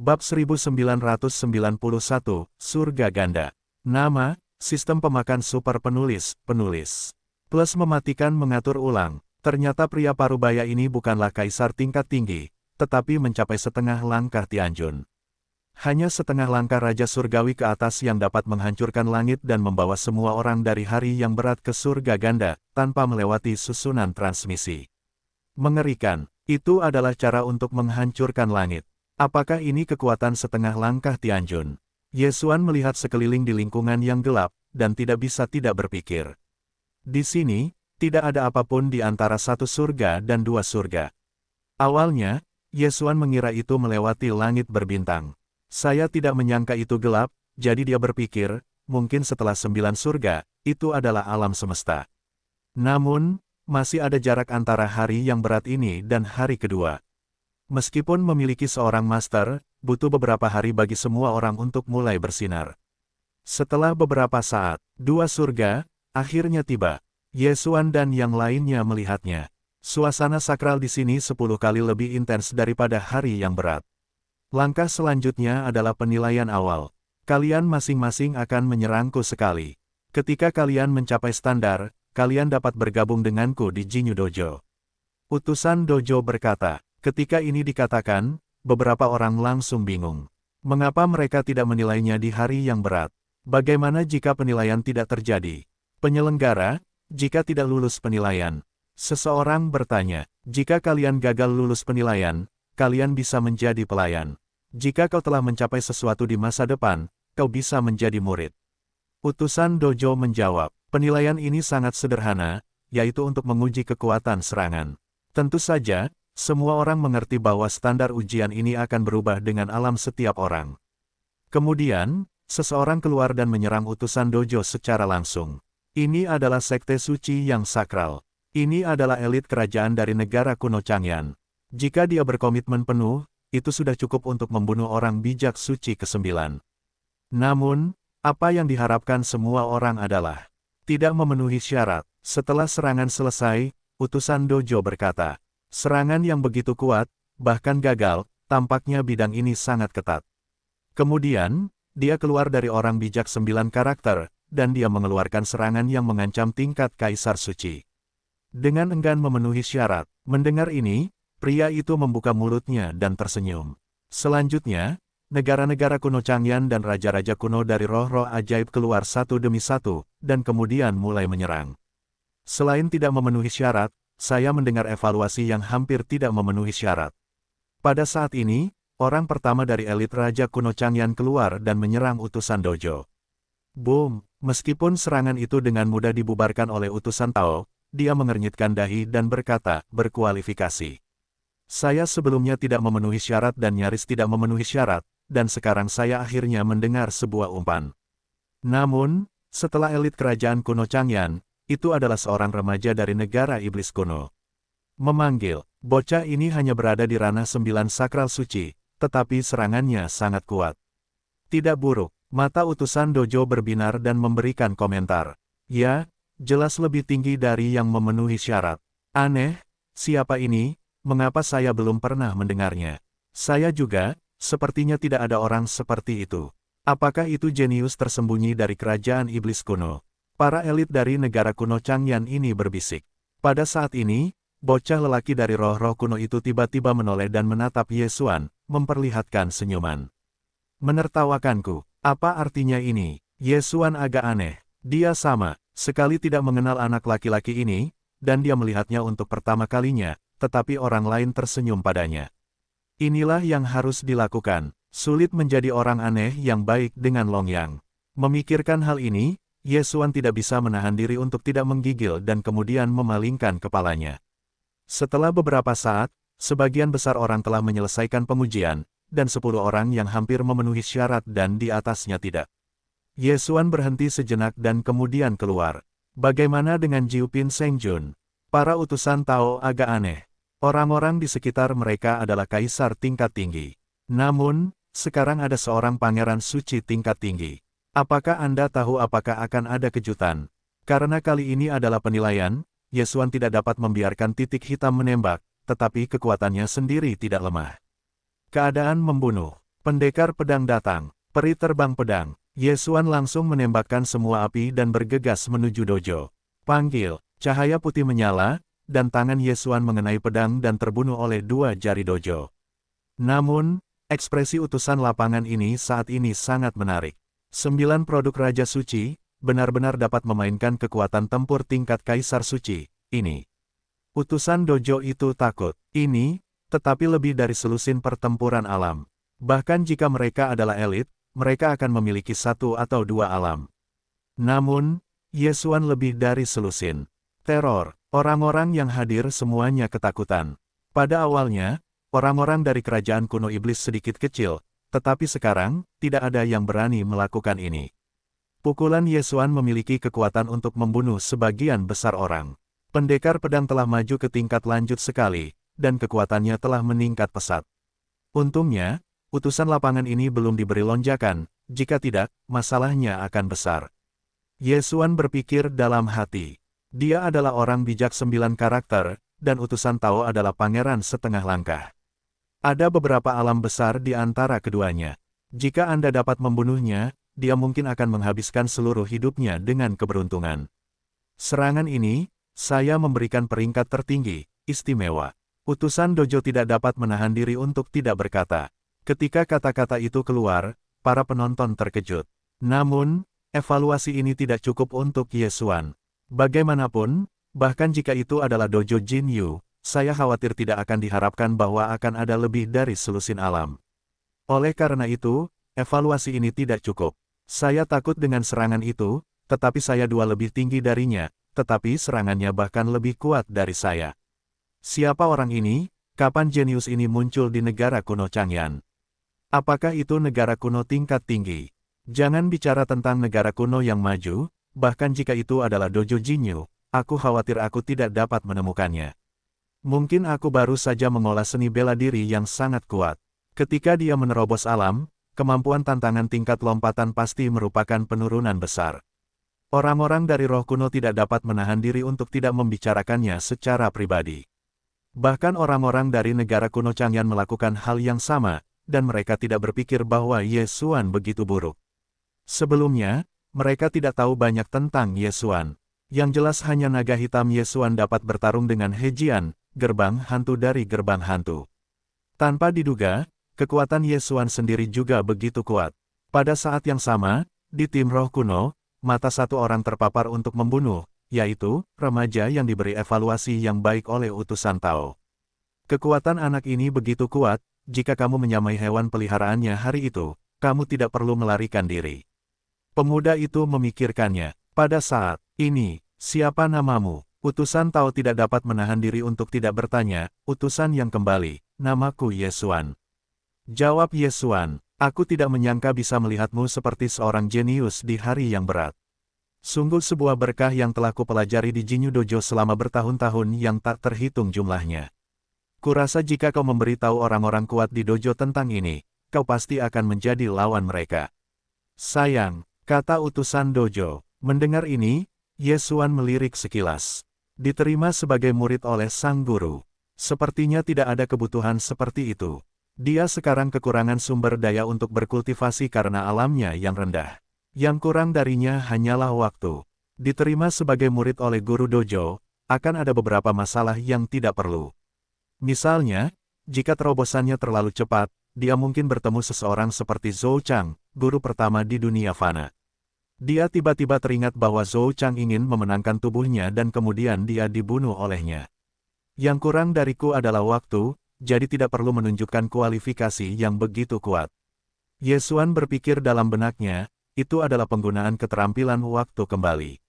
Bab 1991, Surga Ganda. Nama, Sistem Pemakan Super Penulis. Plus mematikan mengatur ulang. Ternyata pria parubaya ini bukanlah kaisar tingkat tinggi, tetapi mencapai setengah langkah Tianjun. Hanya setengah langkah Raja Surgawi ke atas yang dapat menghancurkan langit dan membawa semua orang dari hari yang berat ke surga ganda, tanpa melewati susunan transmisi. Mengerikan, itu adalah cara untuk menghancurkan langit. Apakah ini kekuatan setengah langkah Tianjun? Ye Xuan melihat sekeliling di lingkungan yang gelap, dan tidak bisa tidak berpikir. Di sini, tidak ada apapun di antara satu surga dan dua surga. Awalnya, Ye Xuan mengira itu melewati langit berbintang. Saya tidak menyangka itu gelap, jadi dia berpikir, mungkin setelah 9 surga, itu adalah alam semesta. Namun, masih ada jarak antara hari yang berat ini dan hari kedua. Meskipun memiliki seorang master, butuh beberapa hari bagi semua orang untuk mulai bersinar. Setelah beberapa saat, dua surga akhirnya tiba. Ye Xuan dan yang lainnya melihatnya. Suasana sakral di sini 10 kali lebih intens daripada hari yang berat. Langkah selanjutnya adalah penilaian awal. Kalian masing-masing akan menyerangku sekali. Ketika kalian mencapai standar, kalian dapat bergabung denganku di Jinyu Dojo. Utusan Dojo berkata. Ketika ini dikatakan, beberapa orang langsung bingung. Mengapa mereka tidak menilainya di hari yang berat? Bagaimana jika penilaian tidak terjadi? Penyelenggara, jika tidak lulus penilaian. Seseorang bertanya, jika kalian gagal lulus penilaian, kalian bisa menjadi pelayan. Jika kau telah mencapai sesuatu di masa depan, kau bisa menjadi murid. Utusan Dojo menjawab, penilaian ini sangat sederhana, yaitu untuk menguji kekuatan serangan. Tentu saja, semua orang mengerti bahwa standar ujian ini akan berubah dengan alam setiap orang. Kemudian, seseorang keluar dan menyerang utusan Dojo secara langsung. Ini adalah sekte suci yang sakral. Ini adalah elit kerajaan dari negara kuno Changyan. Jika dia berkomitmen penuh, itu sudah cukup untuk membunuh orang bijak suci ke-9. Namun, apa yang diharapkan semua orang adalah tidak memenuhi syarat. Setelah serangan selesai, utusan Dojo berkata, serangan yang begitu kuat, bahkan gagal, tampaknya bidang ini sangat ketat. Kemudian, dia keluar dari orang bijak 9 karakter, dan dia mengeluarkan serangan yang mengancam tingkat Kaisar Suci. Dengan enggan memenuhi syarat, mendengar ini, pria itu membuka mulutnya dan tersenyum. Selanjutnya, negara-negara kuno Changyan dan raja-raja kuno dari roh-roh ajaib keluar satu demi satu, dan kemudian mulai menyerang. Selain tidak memenuhi syarat, saya mendengar evaluasi yang hampir tidak memenuhi syarat. Pada saat ini, orang pertama dari elit Raja kuno Changyan keluar dan menyerang utusan Dojo. Boom! Meskipun serangan itu dengan mudah dibubarkan oleh utusan Tao, dia mengernyitkan dahi dan berkata, berkualifikasi. Saya sebelumnya tidak memenuhi syarat dan nyaris tidak memenuhi syarat, dan sekarang saya akhirnya mendengar sebuah umpan. Namun, setelah elit kerajaan kuno Changyan, itu adalah seorang remaja dari negara iblis kuno. Memanggil, bocah ini hanya berada di ranah 9 sakral suci, tetapi serangannya sangat kuat. Tidak buruk, mata utusan Dojo berbinar dan memberikan komentar. Ya, jelas lebih tinggi dari yang memenuhi syarat. Aneh, siapa ini, mengapa saya belum pernah mendengarnya? Saya juga, sepertinya tidak ada orang seperti itu. Apakah itu jenius tersembunyi dari kerajaan iblis kuno? Para elit dari negara kuno Changyan ini berbisik. Pada saat ini, bocah lelaki dari roh-roh kuno itu tiba-tiba menoleh dan menatap Ye Xuan, memperlihatkan senyuman. Menertawakanku, apa artinya ini? Ye Xuan agak aneh. Dia sama sekali tidak mengenal anak laki-laki ini, dan dia melihatnya untuk pertama kalinya, tetapi orang lain tersenyum padanya. Inilah yang harus dilakukan. Sulit menjadi orang aneh yang baik dengan Long Yang. Memikirkan hal ini, Ye Xuan tidak bisa menahan diri untuk tidak menggigil dan kemudian memalingkan kepalanya. Setelah beberapa saat, sebagian besar orang telah menyelesaikan pengujian, dan 10 orang yang hampir memenuhi syarat dan di atasnya tidak. Ye Xuan berhenti sejenak dan kemudian keluar. Bagaimana dengan Jiu Pin Sengjun? Para utusan Tao agak aneh. Orang-orang di sekitar mereka adalah kaisar tingkat tinggi. Namun, sekarang ada seorang pangeran suci tingkat tinggi. Apakah Anda tahu apakah akan ada kejutan? Karena kali ini adalah penilaian, Ye Xuan tidak dapat membiarkan titik hitam menembak, tetapi kekuatannya sendiri tidak lemah. Keadaan membunuh. Pendekar pedang datang. Peri terbang pedang. Ye Xuan langsung menembakkan semua api dan bergegas menuju dojo. Panggil. Cahaya putih menyala, dan tangan Ye Xuan mengenai pedang dan terbunuh oleh dua jari dojo. Namun, ekspresi utusan lapangan ini saat ini sangat menarik. 9 produk Raja Suci, benar-benar dapat memainkan kekuatan tempur tingkat Kaisar Suci, ini. Utusan dojo itu takut. Ini, tetapi lebih dari selusin pertempuran alam. Bahkan jika mereka adalah elit, mereka akan memiliki 1 atau 2 alam. Namun, Ye Xuan lebih dari selusin. Teror. Orang-orang yang hadir semuanya ketakutan. Pada awalnya, orang-orang dari kerajaan kuno iblis sedikit kecil, tetapi sekarang, tidak ada yang berani melakukan ini. Pukulan Ye Xuan memiliki kekuatan untuk membunuh sebagian besar orang. Pendekar pedang telah maju ke tingkat lanjut sekali, dan kekuatannya telah meningkat pesat. Untungnya, utusan lapangan ini belum diberi lonjakan, jika tidak, masalahnya akan besar. Ye Xuan berpikir dalam hati. Dia adalah orang bijak 9 karakter, dan utusan Tao adalah pangeran setengah langkah. Ada beberapa alam besar di antara keduanya. Jika Anda dapat membunuhnya, dia mungkin akan menghabiskan seluruh hidupnya dengan keberuntungan. Serangan ini, saya memberikan peringkat tertinggi, istimewa. Utusan dojo tidak dapat menahan diri untuk tidak berkata. Ketika kata-kata itu keluar, para penonton terkejut. Namun, evaluasi ini tidak cukup untuk Ye Xuan. Bagaimanapun, bahkan jika itu adalah dojo Jin Yu, saya khawatir tidak akan diharapkan bahwa akan ada lebih dari selusin alam. Oleh karena itu, evaluasi ini tidak cukup. Saya takut dengan serangan itu, tetapi saya 2 lebih tinggi darinya, tetapi serangannya bahkan lebih kuat dari saya. Siapa orang ini? Kapan jenius ini muncul di negara kuno Changyan? Apakah itu negara kuno tingkat tinggi? Jangan bicara tentang negara kuno yang maju, bahkan jika itu adalah dojo Jinyu, aku khawatir aku tidak dapat menemukannya. Mungkin aku baru saja mengolah seni bela diri yang sangat kuat. Ketika dia menerobos alam, kemampuan tantangan tingkat lompatan pasti merupakan penurunan besar. Orang-orang dari roh kuno tidak dapat menahan diri untuk tidak membicarakannya secara pribadi. Bahkan orang-orang dari negara kuno Changyan melakukan hal yang sama, dan mereka tidak berpikir bahwa Ye Xuan begitu buruk. Sebelumnya, mereka tidak tahu banyak tentang Ye Xuan. Yang jelas hanya naga hitam Ye Xuan dapat bertarung dengan He Jian, gerbang hantu dari gerbang hantu. Tanpa diduga, kekuatan Ye Xuan sendiri juga begitu kuat. Pada saat yang sama, di tim roh kuno, mata satu orang terpapar untuk membunuh, yaitu remaja yang diberi evaluasi yang baik oleh utusan Tao. Kekuatan anak ini begitu kuat, jika kamu menyamai hewan peliharaannya hari itu, kamu tidak perlu melarikan diri. Pemuda itu memikirkannya. Pada saat ini, siapa namamu? Utusan Tao tidak dapat menahan diri untuk tidak bertanya. Utusan yang kembali, namaku Ye Xuan. Jawab Ye Xuan, aku tidak menyangka bisa melihatmu seperti seorang jenius di hari yang berat. Sungguh sebuah berkah yang telah kupelajari di Jinyu Dojo selama bertahun-tahun yang tak terhitung jumlahnya. Kurasa jika kau memberitahu orang-orang kuat di dojo tentang ini, kau pasti akan menjadi lawan mereka. Sayang, kata utusan dojo. Mendengar ini, Ye Xuan melirik sekilas. Diterima sebagai murid oleh sang guru. Sepertinya tidak ada kebutuhan seperti itu. Dia sekarang kekurangan sumber daya untuk berkultivasi karena alamnya yang rendah. Yang kurang darinya hanyalah waktu. Diterima sebagai murid oleh guru dojo, akan ada beberapa masalah yang tidak perlu. Misalnya, jika terobosannya terlalu cepat, dia mungkin bertemu seseorang seperti Zhou Chang, guru pertama di dunia fana. Dia tiba-tiba teringat bahwa Zhou Chang ingin memenangkan tubuhnya dan kemudian dia dibunuh olehnya. Yang kurang dariku adalah waktu, jadi tidak perlu menunjukkan kualifikasi yang begitu kuat. Ye Xuan berpikir dalam benaknya, itu adalah penggunaan keterampilan waktu kembali.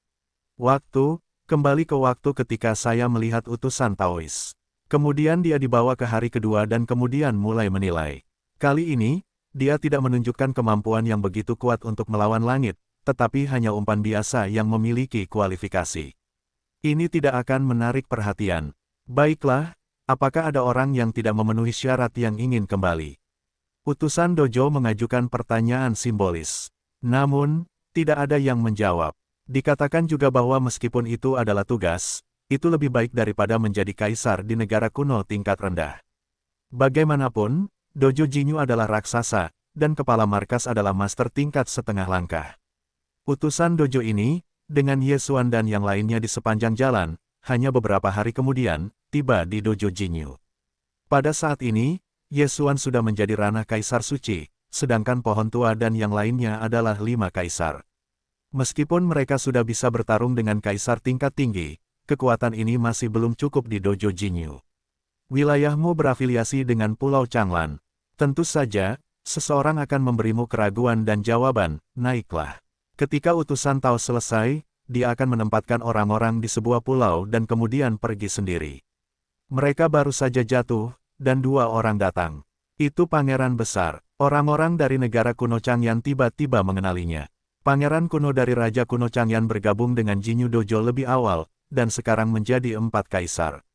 Waktu, kembali ke waktu ketika saya melihat utusan Taois. Kemudian dia dibawa ke hari kedua dan kemudian mulai menilai. Kali ini, dia tidak menunjukkan kemampuan yang begitu kuat untuk melawan langit, tetapi hanya umpan biasa yang memiliki kualifikasi. Ini tidak akan menarik perhatian. Baiklah, apakah ada orang yang tidak memenuhi syarat yang ingin kembali? Utusan dojo mengajukan pertanyaan simbolis. Namun, tidak ada yang menjawab. Dikatakan juga bahwa meskipun itu adalah tugas, itu lebih baik daripada menjadi kaisar di negara kuno tingkat rendah. Bagaimanapun, dojo Jinyu adalah raksasa, dan kepala markas adalah master tingkat setengah langkah. Utusan dojo ini, dengan Ye Xuan dan yang lainnya di sepanjang jalan, hanya beberapa hari kemudian, tiba di dojo Jinyu. Pada saat ini, Ye Xuan sudah menjadi ranah kaisar suci, sedangkan pohon tua dan yang lainnya adalah 5 kaisar. Meskipun mereka sudah bisa bertarung dengan kaisar tingkat tinggi, kekuatan ini masih belum cukup di dojo Jinyu. Wilayahmu berafiliasi dengan Pulau Changlan. Tentu saja, seseorang akan memberimu keraguan dan jawaban, naiklah. Ketika utusan Tao selesai, dia akan menempatkan orang-orang di sebuah pulau dan kemudian pergi sendiri. Mereka baru saja jatuh, dan 2 orang datang. Itu pangeran besar. Orang-orang dari negara kuno Changyan tiba-tiba mengenalinya. Pangeran kuno dari Raja kuno Changyan bergabung dengan Jinyu Dojo lebih awal, dan sekarang menjadi 4 kaisar.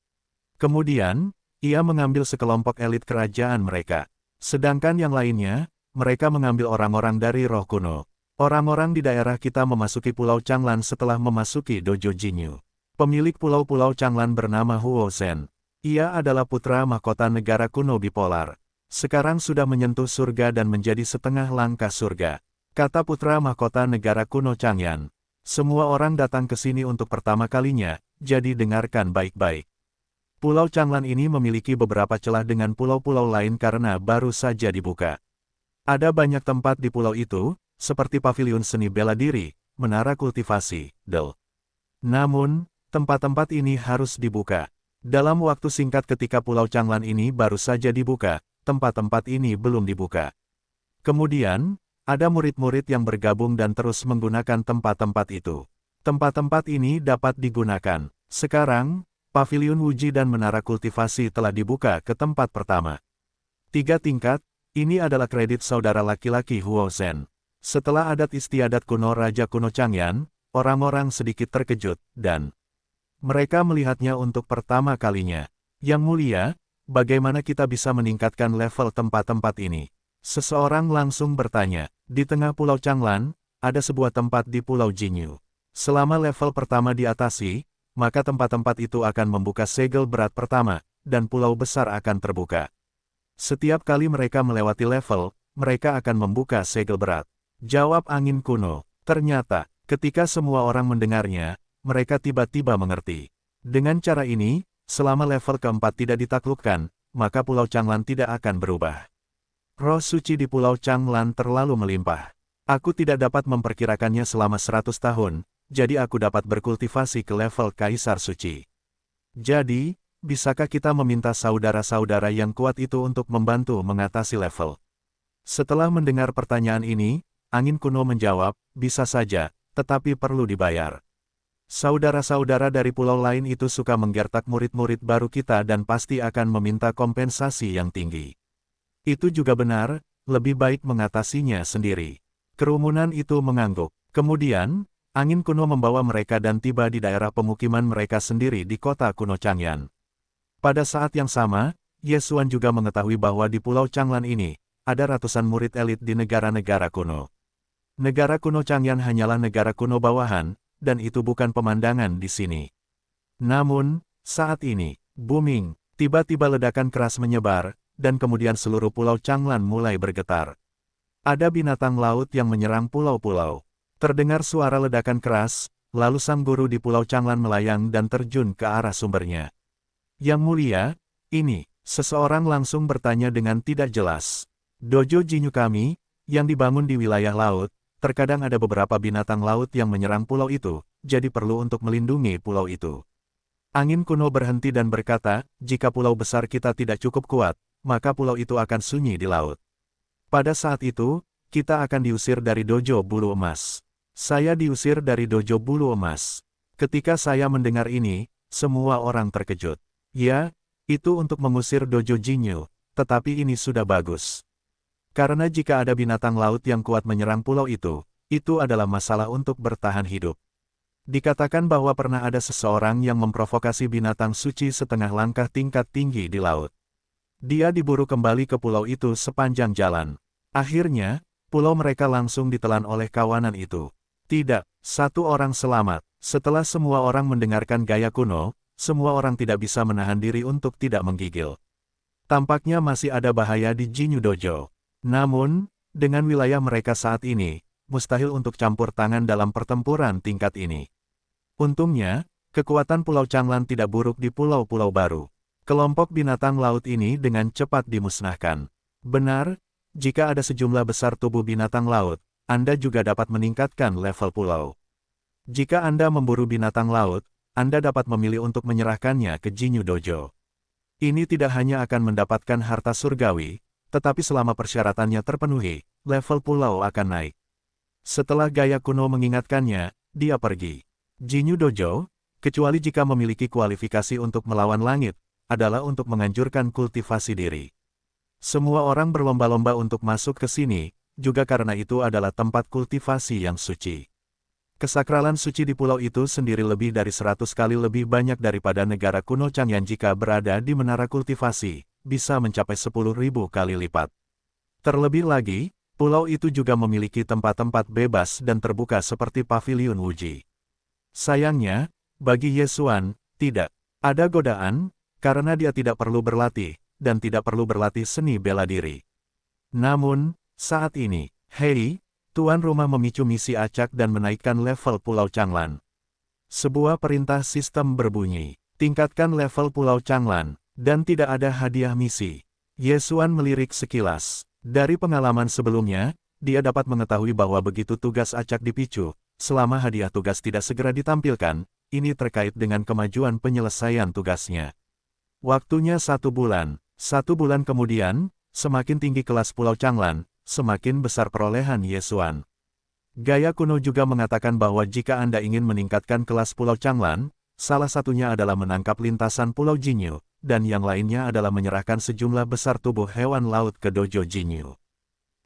Kemudian, ia mengambil sekelompok elit kerajaan mereka. Sedangkan yang lainnya, mereka mengambil orang-orang dari roh kuno. Orang-orang di daerah kita memasuki Pulau Changlan setelah memasuki dojo Jinyu. Pemilik pulau-pulau Changlan bernama Huo Zhen. Ia adalah putra mahkota negara kuno bipolar. Sekarang sudah menyentuh surga dan menjadi setengah langkah surga. Kata putra mahkota negara kuno Changyan. Semua orang datang ke sini untuk pertama kalinya, jadi dengarkan baik-baik. Pulau Changlan ini memiliki beberapa celah dengan pulau-pulau lain karena baru saja dibuka. Ada banyak tempat di pulau itu, seperti paviliun seni bela diri, menara kultivasi, del. Namun, tempat-tempat ini harus dibuka. Dalam waktu singkat ketika Pulau Changlan ini baru saja dibuka, tempat-tempat ini belum dibuka. Kemudian, ada murid-murid yang bergabung dan terus menggunakan tempat-tempat itu. Tempat-tempat ini dapat digunakan. Sekarang, paviliun Wuji dan menara kultivasi telah dibuka ke tempat pertama. 3 tingkat, ini adalah kredit saudara laki-laki Huo Zhen. Setelah adat istiadat kuno Raja kuno Changyan, orang-orang sedikit terkejut, dan mereka melihatnya untuk pertama kalinya. Yang mulia, bagaimana kita bisa meningkatkan level tempat-tempat ini? Seseorang langsung bertanya. Di tengah Pulau Changlan, ada sebuah tempat di Pulau Jinyu. Selama level pertama diatasi, maka tempat-tempat itu akan membuka segel berat pertama, dan pulau besar akan terbuka. Setiap kali mereka melewati level, mereka akan membuka segel berat. Jawab angin kuno. Ternyata, ketika semua orang mendengarnya, mereka tiba-tiba mengerti. Dengan cara ini, selama level keempat tidak ditaklukkan, maka Pulau Changlan tidak akan berubah. Roh suci di Pulau Changlan terlalu melimpah. Aku tidak dapat memperkirakannya selama 100 tahun, jadi aku dapat berkultivasi ke level Kaisar Suci. Jadi, bisakah kita meminta saudara-saudara yang kuat itu untuk membantu mengatasi level? Setelah mendengar pertanyaan ini, angin kuno menjawab, bisa saja, tetapi perlu dibayar. Saudara-saudara dari pulau lain itu suka menggertak murid-murid baru kita dan pasti akan meminta kompensasi yang tinggi. Itu juga benar, lebih baik mengatasinya sendiri. Kerumunan itu mengangguk. Kemudian, angin kuno membawa mereka dan tiba di daerah pemukiman mereka sendiri di kota kuno Changyan. Pada saat yang sama, Ye Xuan juga mengetahui bahwa di Pulau Changlan ini, ada ratusan murid elit di negara-negara kuno. Negara kuno Changyan hanyalah negara kuno bawahan, dan itu bukan pemandangan di sini. Namun, saat ini, booming, tiba-tiba ledakan keras menyebar, dan kemudian seluruh Pulau Changlan mulai bergetar. Ada binatang laut yang menyerang pulau-pulau. Terdengar suara ledakan keras, lalu sang guru di Pulau Changlan melayang dan terjun ke arah sumbernya. Yang mulia, ini, seseorang langsung bertanya dengan tidak jelas. Dojo Jinyu kami, yang dibangun di wilayah laut, terkadang ada beberapa binatang laut yang menyerang pulau itu, jadi perlu untuk melindungi pulau itu. Angin kuno berhenti dan berkata, jika pulau besar kita tidak cukup kuat, maka pulau itu akan sunyi di laut. Pada saat itu, kita akan diusir dari dojo bulu emas. Saya diusir dari dojo bulu emas. Ketika saya mendengar ini, semua orang terkejut. Ya, itu untuk mengusir dojo Jinyu, tetapi ini sudah bagus. Karena jika ada binatang laut yang kuat menyerang pulau itu adalah masalah untuk bertahan hidup. Dikatakan bahwa pernah ada seseorang yang memprovokasi binatang suci setengah langkah tingkat tinggi di laut. Dia diburu kembali ke pulau itu sepanjang jalan. Akhirnya, pulau mereka langsung ditelan oleh kawanan itu. Tidak, satu orang selamat. Setelah semua orang mendengarkan gaya kuno, semua orang tidak bisa menahan diri untuk tidak menggigil. Tampaknya masih ada bahaya di Jinyu Dojo. Namun, Dengan wilayah mereka saat ini, mustahil untuk campur tangan dalam pertempuran tingkat ini. Untungnya, kekuatan Pulau Changlan tidak buruk di pulau-pulau baru. Kelompok binatang laut ini dengan cepat dimusnahkan. Benar, jika ada sejumlah besar tubuh binatang laut, Anda juga dapat meningkatkan level pulau. Jika Anda memburu binatang laut, Anda dapat memilih untuk menyerahkannya ke Jinyu Dojo. Ini tidak hanya akan mendapatkan harta surgawi, tetapi selama persyaratannya terpenuhi, level pulau akan naik. Setelah gaya kuno mengingatkannya, dia pergi. Jinyu Dojo, kecuali jika memiliki kualifikasi untuk melawan langit, adalah untuk menganjurkan kultivasi diri. Semua orang berlomba-lomba untuk masuk ke sini, juga karena itu adalah tempat kultivasi yang suci. Kesakralan suci di pulau itu sendiri lebih dari 100 kali lebih banyak daripada negara kuno Changyan jika berada di menara kultivasi, bisa mencapai 10.000 kali lipat. Terlebih lagi, pulau itu juga memiliki tempat-tempat bebas dan terbuka seperti Paviliun Wuji. Sayangnya, bagi Ye Xuan, tidak ada godaan, karena dia tidak perlu berlatih, dan tidak perlu berlatih seni bela diri. Namun, saat ini, hei, tuan rumah memicu misi acak dan menaikkan level Pulau Changlan. Sebuah perintah sistem berbunyi, tingkatkan level Pulau Changlan, dan tidak ada hadiah misi. Ye Xuan melirik sekilas. Dari pengalaman sebelumnya, dia dapat mengetahui bahwa begitu tugas acak dipicu, selama hadiah tugas tidak segera ditampilkan, ini terkait dengan kemajuan penyelesaian tugasnya. Waktunya 1 bulan. 1 bulan kemudian, semakin tinggi kelas Pulau Changlan, semakin besar perolehan Ye Xuan. Gaya kuno juga mengatakan bahwa jika Anda ingin meningkatkan kelas Pulau Changlan, salah satunya adalah menangkap lintasan Pulau Jinyu, dan yang lainnya adalah menyerahkan sejumlah besar tubuh hewan laut ke dojo Jinyu.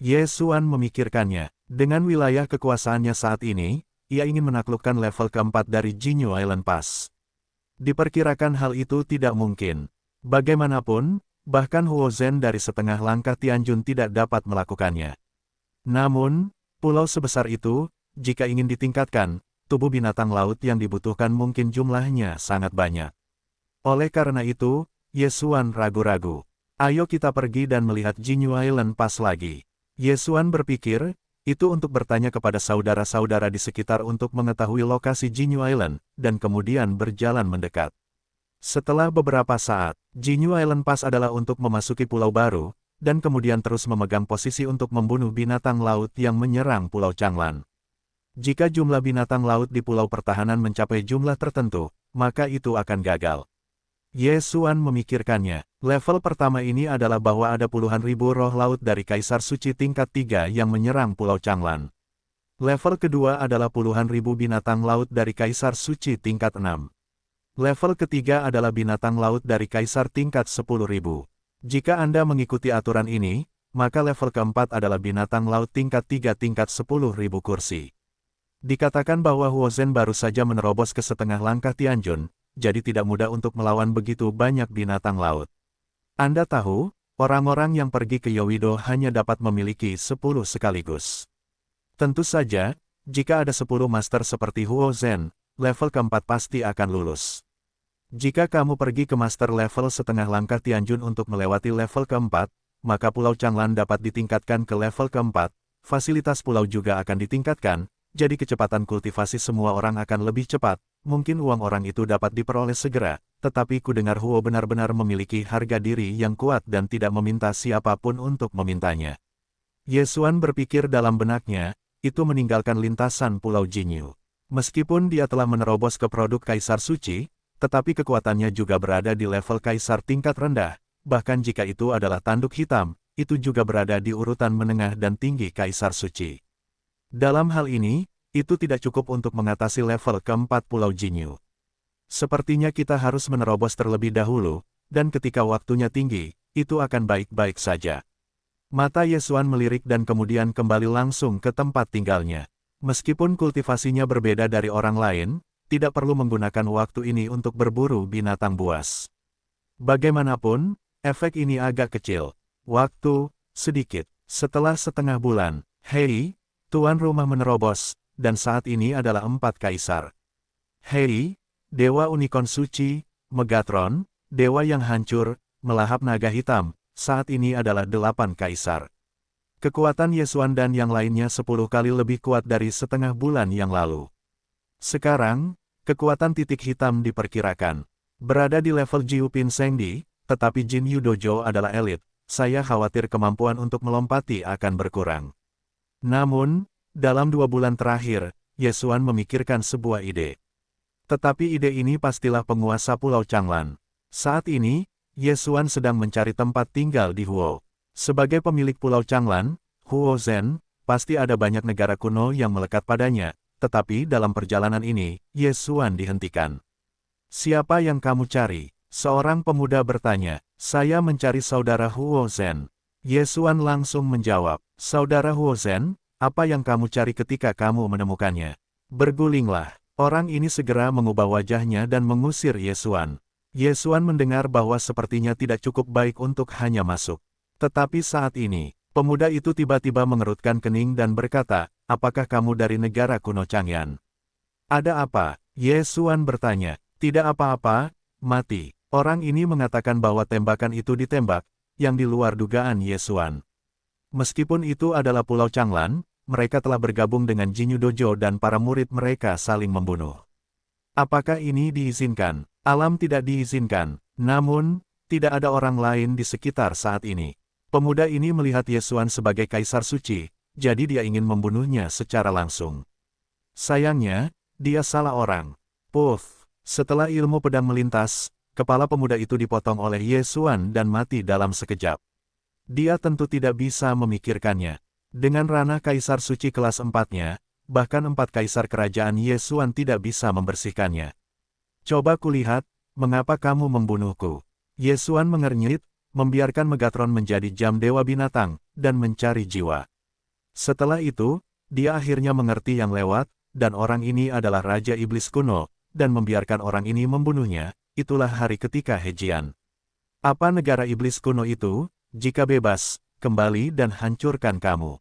Ye Xuan memikirkannya, dengan wilayah kekuasaannya saat ini, ia ingin menaklukkan level keempat dari Jinyu Island Pass. Diperkirakan hal itu tidak mungkin. Bagaimanapun, bahkan Huo Zhen dari setengah langkah Tianjun tidak dapat melakukannya. Namun, pulau sebesar itu, jika ingin ditingkatkan, tubuh binatang laut yang dibutuhkan mungkin jumlahnya sangat banyak. Oleh karena itu, Ye Xuan ragu-ragu. Ayo kita pergi dan melihat Jinyu Island Pass lagi. Ye Xuan berpikir, itu untuk bertanya kepada saudara-saudara di sekitar untuk mengetahui lokasi Jinyu Island, dan kemudian berjalan mendekat. Setelah beberapa saat, Jinyu Island Pass adalah untuk memasuki pulau baru, dan kemudian terus memegang posisi untuk membunuh binatang laut yang menyerang Pulau Changlan. Jika jumlah binatang laut di pulau pertahanan mencapai jumlah tertentu, maka itu akan gagal. Ye Xuan memikirkannya, level pertama ini adalah bahwa ada puluhan ribu roh laut dari Kaisar Suci tingkat 3 yang menyerang Pulau Changlan. Level kedua adalah puluhan ribu binatang laut dari Kaisar Suci tingkat 6. Level ketiga adalah binatang laut dari Kaisar tingkat 10.000. Jika Anda mengikuti aturan ini, maka level keempat adalah binatang laut tingkat 3 tingkat 10.000 kursi. Dikatakan bahwa Huo Zhen baru saja menerobos ke setengah langkah Tianjun, jadi tidak mudah untuk melawan begitu banyak binatang laut. Anda tahu, orang-orang yang pergi ke Yowido hanya dapat memiliki 10 sekaligus. Tentu saja, jika ada 10 master seperti Huo Zhen, level keempat pasti akan lulus. Jika kamu pergi ke master level setengah langkah Tianjun untuk melewati level keempat, maka Pulau Changlan dapat ditingkatkan ke level keempat, fasilitas pulau juga akan ditingkatkan, jadi kecepatan kultivasi semua orang akan lebih cepat, mungkin uang orang itu dapat diperoleh segera, tetapi ku dengar Huo benar-benar memiliki harga diri yang kuat dan tidak meminta siapapun untuk memintanya. Ye Xuan berpikir dalam benaknya, itu meninggalkan lintasan Pulau Jinyu. Meskipun dia telah menerobos ke produk Kaisar Suci, tetapi kekuatannya juga berada di level Kaisar tingkat rendah, bahkan jika itu adalah tanduk hitam, itu juga berada di urutan menengah dan tinggi Kaisar Suci. Dalam hal ini, itu tidak cukup untuk mengatasi level keempat Pulau Jinyu. Sepertinya kita harus menerobos terlebih dahulu, dan ketika waktunya tinggi, itu akan baik-baik saja. Mata Ye Xuan melirik dan kemudian kembali langsung ke tempat tinggalnya. Meskipun kultivasinya berbeda dari orang lain, tidak perlu menggunakan waktu ini untuk berburu binatang buas. Bagaimanapun, efek ini agak kecil. Waktu, sedikit. Setelah setengah bulan, hei, tuan rumah menerobos, dan saat ini adalah 4 kaisar. Hei, Dewa Unicorn Suci, Megatron, Dewa yang hancur, melahap naga hitam, saat ini adalah 8 kaisar. Kekuatan Yesuan dan yang lainnya 10 kali lebih kuat dari setengah bulan yang lalu. Sekarang, kekuatan titik hitam diperkirakan berada di level Jiu Pin Sengdi, tetapi Jin Yu Dojo adalah elit. Saya khawatir kemampuan untuk melompati akan berkurang. Namun, dalam 2 bulan terakhir, Yesuan memikirkan sebuah ide. Tetapi ide ini pastilah penguasa Pulau Changlan. Saat ini, Yesuan sedang mencari tempat tinggal di Huo. Sebagai pemilik Pulau Changlan, Huo Zhen, pasti ada banyak negara kuno yang melekat padanya, tetapi dalam perjalanan ini, Yesuan dihentikan. Siapa yang kamu cari? Seorang pemuda bertanya. Saya mencari saudara Huo Zhen. Yesuan langsung menjawab. Saudara Huo Zhen, apa yang kamu cari ketika kamu menemukannya? Bergulinglah. Orang ini segera mengubah wajahnya dan mengusir Yesuan. Yesuan mendengar bahwa sepertinya tidak cukup baik untuk hanya masuk. Tetapi saat ini, pemuda itu tiba-tiba mengerutkan kening dan berkata, apakah kamu dari negara kuno Changyan? Ada apa? Yesuan bertanya. Tidak apa-apa, mati. Orang ini mengatakan bahwa tembakan itu ditembak, yang di luar dugaan Yesuan. Meskipun itu adalah Pulau Changlan, mereka telah bergabung dengan Jinyu Dojo dan para murid mereka saling membunuh. Apakah ini diizinkan? Alam tidak diizinkan. Namun, tidak ada orang lain di sekitar saat ini. Pemuda ini melihat Yesuan sebagai kaisar suci, jadi dia ingin membunuhnya secara langsung. Sayangnya, dia salah orang. Puff. Setelah ilmu pedang melintas, kepala pemuda itu dipotong oleh Yesuan dan mati dalam sekejap. Dia tentu tidak bisa memikirkannya. Dengan ranah kaisar suci kelas 4-nya, bahkan 4 kaisar kerajaan Yesuan tidak bisa membersihkannya. Coba kulihat, mengapa kamu membunuhku? Yesuan mengernyit, membiarkan Megatron menjadi jam dewa binatang, dan mencari jiwa. Setelah itu, dia akhirnya mengerti yang lewat, dan orang ini adalah Raja Iblis kuno, dan membiarkan orang ini membunuhnya. Itulah hari ketika Hejian. Apa negara iblis kuno itu? Jika bebas, kembali dan hancurkan kamu.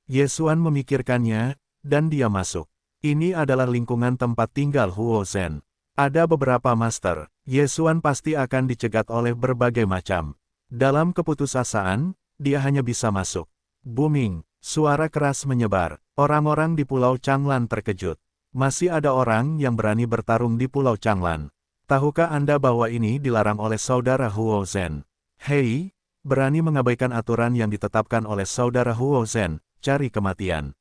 Yesuan memikirkannya, dan dia masuk. Ini adalah lingkungan tempat tinggal Huo Zhen. Ada beberapa master. Yesuan pasti akan dicegat oleh berbagai macam. Dalam keputusasaan, dia hanya bisa masuk. Booming, suara keras menyebar. Orang-orang di Pulau Changlan terkejut. Masih ada orang yang berani bertarung di Pulau Changlan. Tahukah Anda bahwa ini dilarang oleh saudara Huo Zhen? Hei, berani mengabaikan aturan yang ditetapkan oleh saudara Huo Zhen, cari kematian.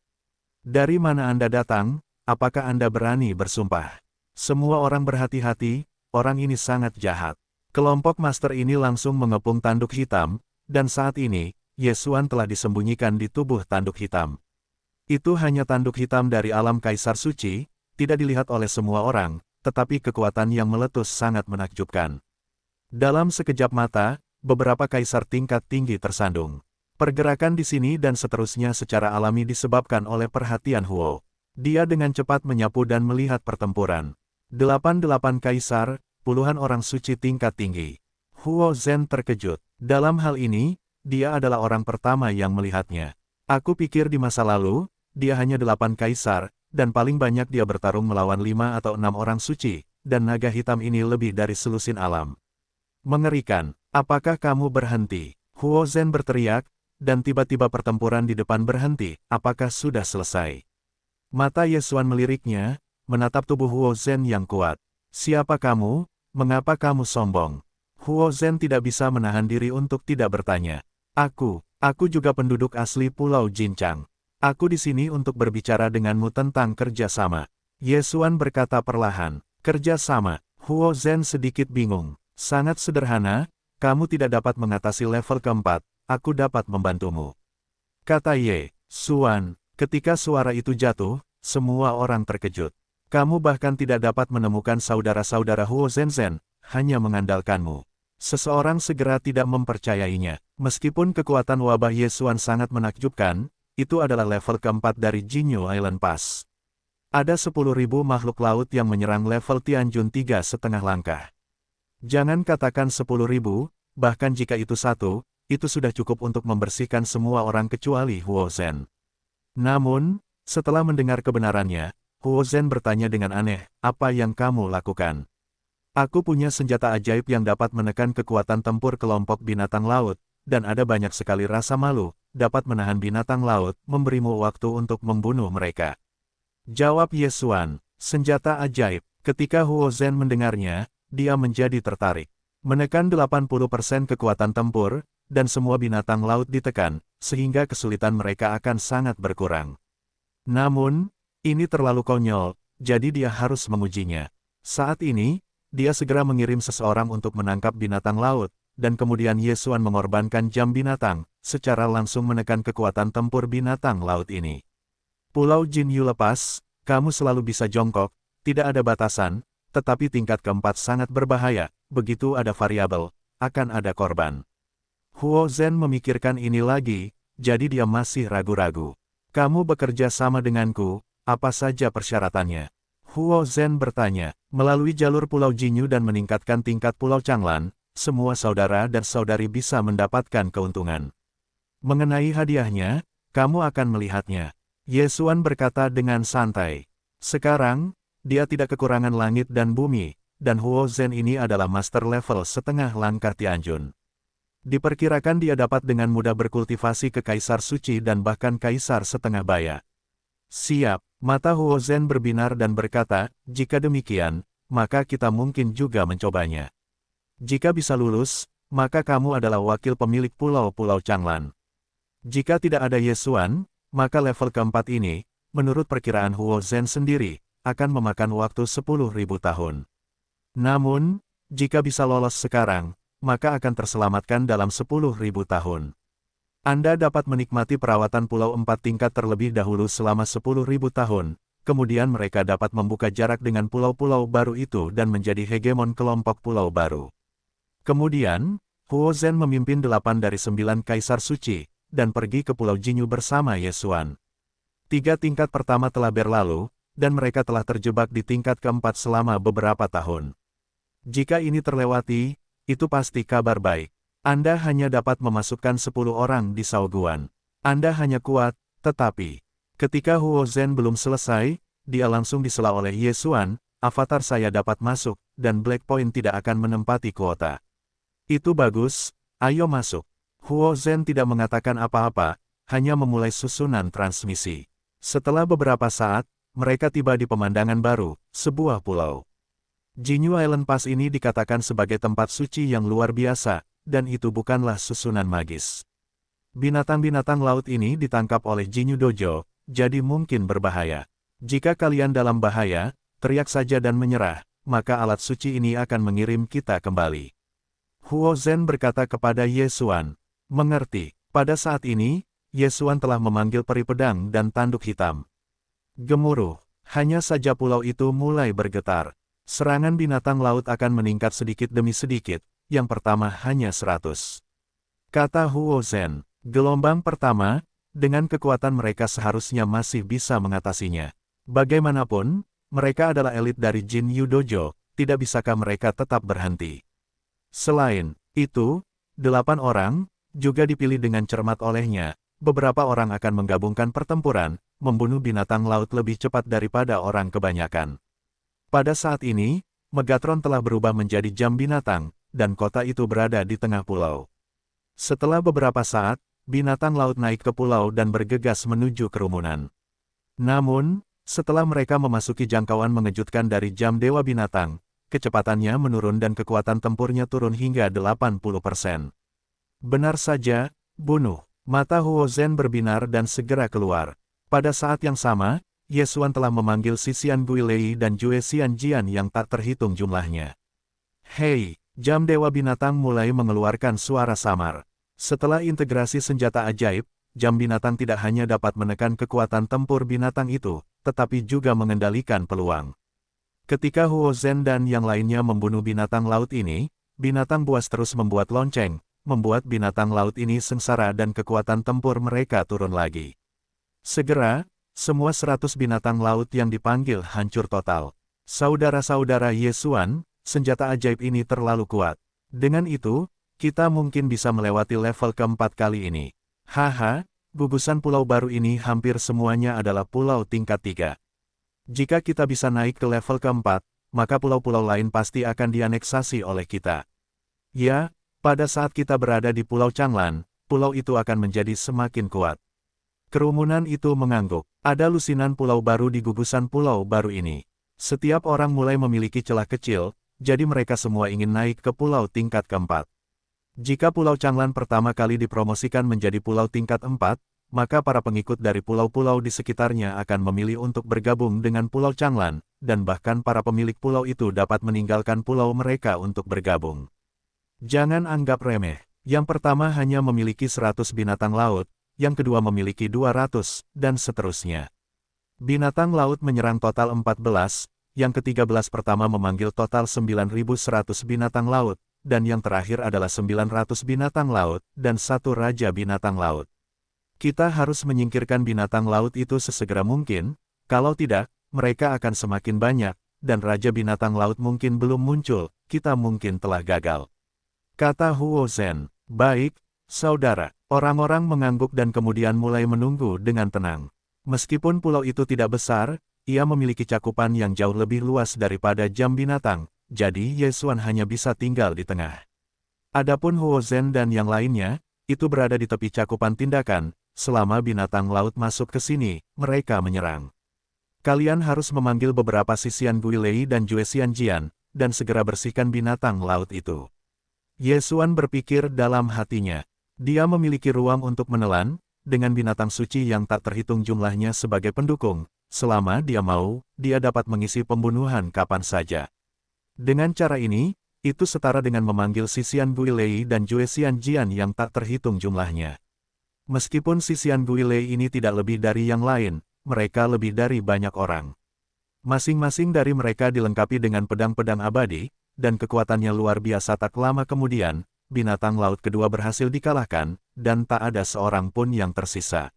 Dari mana Anda datang? Apakah Anda berani bersumpah? Semua orang berhati-hati, orang ini sangat jahat. Kelompok master ini langsung mengepung tanduk hitam, dan saat ini, Yesuan telah disembunyikan di tubuh tanduk hitam. Itu hanya tanduk hitam dari alam kaisar suci, tidak dilihat oleh semua orang, tetapi kekuatan yang meletus sangat menakjubkan. Dalam sekejap mata, beberapa kaisar tingkat tinggi tersandung. Pergerakan di sini dan seterusnya secara alami disebabkan oleh perhatian Huo. Dia dengan cepat menyapu dan melihat pertempuran. 8 kaisar, puluhan orang suci tingkat tinggi. Huo Zhen terkejut. Dalam hal ini, dia adalah orang pertama yang melihatnya. Aku pikir di masa lalu, dia hanya 8 kaisar, dan paling banyak dia bertarung melawan 5 atau 6 orang suci, dan naga hitam ini lebih dari selusin alam. Mengerikan, apakah kamu berhenti? Huo Zhen berteriak, dan tiba-tiba pertempuran di depan berhenti, apakah sudah selesai? Mata Yesuan meliriknya, menatap tubuh Huo Zhen yang kuat. Siapa kamu? Mengapa kamu sombong? Huo Zhen tidak bisa menahan diri untuk tidak bertanya. Aku juga penduduk asli Pulau Jinchang. Aku di sini untuk berbicara denganmu tentang kerjasama. Yesuan berkata perlahan. Kerjasama. Huo Zhen sedikit bingung. Sangat sederhana, kamu tidak dapat mengatasi level keempat, aku dapat membantumu. Kata Yesuan. Ketika suara itu jatuh, semua orang terkejut. Kamu bahkan tidak dapat menemukan saudara-saudara Huo Zhen, hanya mengandalkanmu. Seseorang segera tidak mempercayainya. Meskipun kekuatan wabah Yesuan sangat menakjubkan, itu adalah level keempat dari Jinyu Island Pass. Ada 10.000 makhluk laut yang menyerang level Tianjun 3,5 langkah. Jangan katakan 10.000, bahkan jika itu 1, itu sudah cukup untuk membersihkan semua orang kecuali Huo Zhen. Namun, setelah mendengar kebenarannya, Huo Zhen bertanya dengan aneh, apa yang kamu lakukan? Aku punya senjata ajaib yang dapat menekan kekuatan tempur kelompok binatang laut, dan ada banyak sekali rasa malu, dapat menahan binatang laut, memberimu waktu untuk membunuh mereka. Jawab Ye Xuan, senjata ajaib. Ketika Huo Zhen mendengarnya, dia menjadi tertarik. Menekan 80% kekuatan tempur, dan semua binatang laut ditekan, sehingga kesulitan mereka akan sangat berkurang. Namun, ini terlalu konyol, jadi dia harus mengujinya. Saat ini, dia segera mengirim seseorang untuk menangkap binatang laut, dan kemudian Ye Xuan mengorbankan jam binatang, secara langsung menekan kekuatan tempur binatang laut ini. Pulau Jin Yu lepas, kamu selalu bisa jongkok, tidak ada batasan, tetapi tingkat keempat sangat berbahaya, begitu ada variabel, akan ada korban. Huo Zhen memikirkan ini lagi, jadi dia masih ragu-ragu. Kamu bekerja sama denganku, apa saja persyaratannya? Huo Zhen bertanya, melalui jalur Pulau Jinyu dan meningkatkan tingkat Pulau Changlan, semua saudara dan saudari bisa mendapatkan keuntungan. Mengenai hadiahnya, kamu akan melihatnya. Ye Xuan berkata dengan santai. Sekarang, dia tidak kekurangan langit dan bumi, dan Huo Zhen ini adalah master level setengah langkah Tianjun. Diperkirakan dia dapat dengan mudah berkultivasi ke Kaisar Suci dan bahkan Kaisar Setengah Baya. Siap, mata Huo Zhen berbinar dan berkata, jika demikian, maka kita mungkin juga mencobanya. Jika bisa lulus, maka kamu adalah wakil pemilik pulau-pulau Changlan. Jika tidak ada Ye Xuan, maka level keempat ini, menurut perkiraan Huo Zhen sendiri, akan memakan waktu 10.000 tahun. Namun, jika bisa lolos sekarang, maka akan terselamatkan dalam 10.000 tahun. Anda dapat menikmati perawatan pulau 4 tingkat terlebih dahulu selama 10.000 tahun, kemudian mereka dapat membuka jarak dengan pulau-pulau baru itu dan menjadi hegemon kelompok pulau baru. Kemudian, Huo Zhen memimpin 8 dari 9 Kaisar Suci, dan pergi ke Pulau Jinyu bersama Ye Xuan. 3 tingkat pertama telah berlalu, dan mereka telah terjebak di tingkat keempat selama beberapa tahun. Jika ini terlewati, itu pasti kabar baik. Anda hanya dapat memasukkan 10 orang di Shaoguan. Anda hanya kuat, tetapi ketika Huo Zhen belum selesai, dia langsung disela oleh Ye Xuan, avatar saya dapat masuk, dan Black Point tidak akan menempati kuota. Itu bagus, ayo masuk. Huo Zhen tidak mengatakan apa-apa, hanya memulai susunan transmisi. Setelah beberapa saat, mereka tiba di pemandangan baru, sebuah pulau. Jinyu Island Pass ini dikatakan sebagai tempat suci yang luar biasa, dan itu bukanlah susunan magis. Binatang-binatang laut ini ditangkap oleh Jinyu Dojo, jadi mungkin berbahaya. Jika kalian dalam bahaya, teriak saja dan menyerah, maka alat suci ini akan mengirim kita kembali. Huo Zhen berkata kepada Ye Xuan, mengerti. Pada saat ini, Ye Xuan telah memanggil peri pedang dan tanduk hitam. Gemuruh, hanya saja pulau itu mulai bergetar. Serangan binatang laut akan meningkat sedikit demi sedikit, yang pertama hanya 100. Kata Huo Zhen, gelombang pertama, dengan kekuatan mereka seharusnya masih bisa mengatasinya. Bagaimanapun, mereka adalah elit dari Jin Yu Dojo, tidak bisakah mereka tetap berhenti? Selain itu, 8 orang, juga dipilih dengan cermat olehnya. Beberapa orang akan menggabungkan pertempuran, membunuh binatang laut lebih cepat daripada orang kebanyakan. Pada saat ini, Megatron telah berubah menjadi jam binatang, dan kota itu berada di tengah pulau. Setelah beberapa saat, binatang laut naik ke pulau dan bergegas menuju kerumunan. Namun, setelah mereka memasuki jangkauan mengejutkan dari jam Dewa Binatang, kecepatannya menurun dan kekuatan tempurnya turun hingga 80%. Benar saja, bunuh. Mata Huo Zhen berbinar dan segera keluar. Pada saat yang sama, Ye Xuan telah memanggil Xian Guilei dan Jue Xianjian yang tak terhitung jumlahnya. Hei, jam Dewa Binatang mulai mengeluarkan suara samar. Setelah integrasi senjata ajaib, jam binatang tidak hanya dapat menekan kekuatan tempur binatang itu, tetapi juga mengendalikan peluang. Ketika Huo Zhen dan yang lainnya membunuh binatang laut ini, binatang buas terus membuat lonceng, membuat binatang laut ini sengsara dan kekuatan tempur mereka turun lagi. Segera, semua 100 binatang laut yang dipanggil hancur total. Saudara-saudara Ye Xuan, senjata ajaib ini terlalu kuat. Dengan itu, kita mungkin bisa melewati level keempat kali ini. Haha, gugusan pulau baru ini hampir semuanya adalah pulau tingkat 3. Jika kita bisa naik ke level keempat, maka pulau-pulau lain pasti akan dianeksasi oleh kita. Ya, pada saat kita berada di Pulau Changlan, pulau itu akan menjadi semakin kuat. Kerumunan itu mengangguk. Ada lusinan pulau baru di gugusan pulau baru ini. Setiap orang mulai memiliki celah kecil, jadi mereka semua ingin naik ke pulau tingkat keempat. Jika Pulau Changlan pertama kali dipromosikan menjadi pulau tingkat 4, maka para pengikut dari pulau-pulau di sekitarnya akan memilih untuk bergabung dengan Pulau Changlan, dan bahkan para pemilik pulau itu dapat meninggalkan pulau mereka untuk bergabung. Jangan anggap remeh. Yang pertama hanya memiliki 100 binatang laut, yang kedua memiliki 200, dan seterusnya. Binatang laut menyerang total 14, yang ke-13 pertama memanggil total 9.100 binatang laut, dan yang terakhir adalah 900 binatang laut, dan satu raja binatang laut. Kita harus menyingkirkan binatang laut itu sesegera mungkin, kalau tidak, mereka akan semakin banyak, dan raja binatang laut mungkin belum muncul, kita mungkin telah gagal. Kata Huo Zhen. Baik, saudara. Orang-orang mengangguk dan kemudian mulai menunggu dengan tenang. Meskipun pulau itu tidak besar, ia memiliki cakupan yang jauh lebih luas daripada jam binatang, jadi Ye Xuan hanya bisa tinggal di tengah. Adapun Huo Zhen dan yang lainnya, itu berada di tepi cakupan tindakan, selama binatang laut masuk ke sini, mereka menyerang. Kalian harus memanggil beberapa sisian Guilei dan Jue Xianjian, dan segera bersihkan binatang laut itu. Ye Xuan berpikir dalam hatinya. Dia memiliki ruang untuk menelan, dengan binatang suci yang tak terhitung jumlahnya sebagai pendukung. Selama dia mau, dia dapat mengisi pembunuhan kapan saja. Dengan cara ini, itu setara dengan memanggil sisian Guilei dan Jue Xianjian yang tak terhitung jumlahnya. Meskipun sisian Guilei ini tidak lebih dari yang lain, mereka lebih dari banyak orang. Masing-masing dari mereka dilengkapi dengan pedang-pedang abadi, dan kekuatannya luar biasa. Tak lama kemudian, binatang laut kedua berhasil dikalahkan, dan tak ada seorang pun yang tersisa.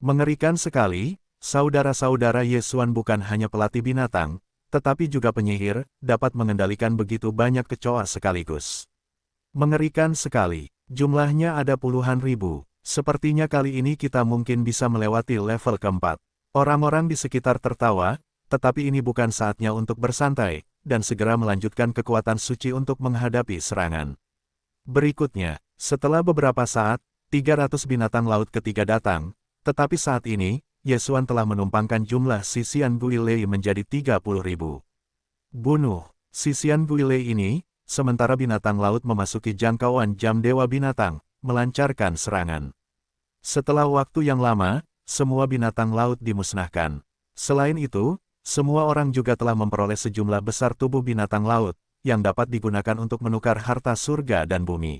Mengerikan sekali, saudara-saudara Ye Xuan bukan hanya pelatih binatang, tetapi juga penyihir, dapat mengendalikan begitu banyak kecoa sekaligus. Mengerikan sekali, jumlahnya ada puluhan ribu. Sepertinya kali ini kita mungkin bisa melewati level keempat. Orang-orang di sekitar tertawa, tetapi ini bukan saatnya untuk bersantai, dan segera melanjutkan kekuatan suci untuk menghadapi serangan. Berikutnya, setelah beberapa saat, 300 binatang laut ketiga datang, tetapi saat ini, Ye Xuan telah menumpangkan jumlah sisian Guilei menjadi 30.000. Bunuh sisian Guilei ini, sementara binatang laut memasuki jangkauan jam Dewa Binatang, melancarkan serangan. Setelah waktu yang lama, semua binatang laut dimusnahkan. Selain itu, semua orang juga telah memperoleh sejumlah besar tubuh binatang laut, yang dapat digunakan untuk menukar harta surga dan bumi.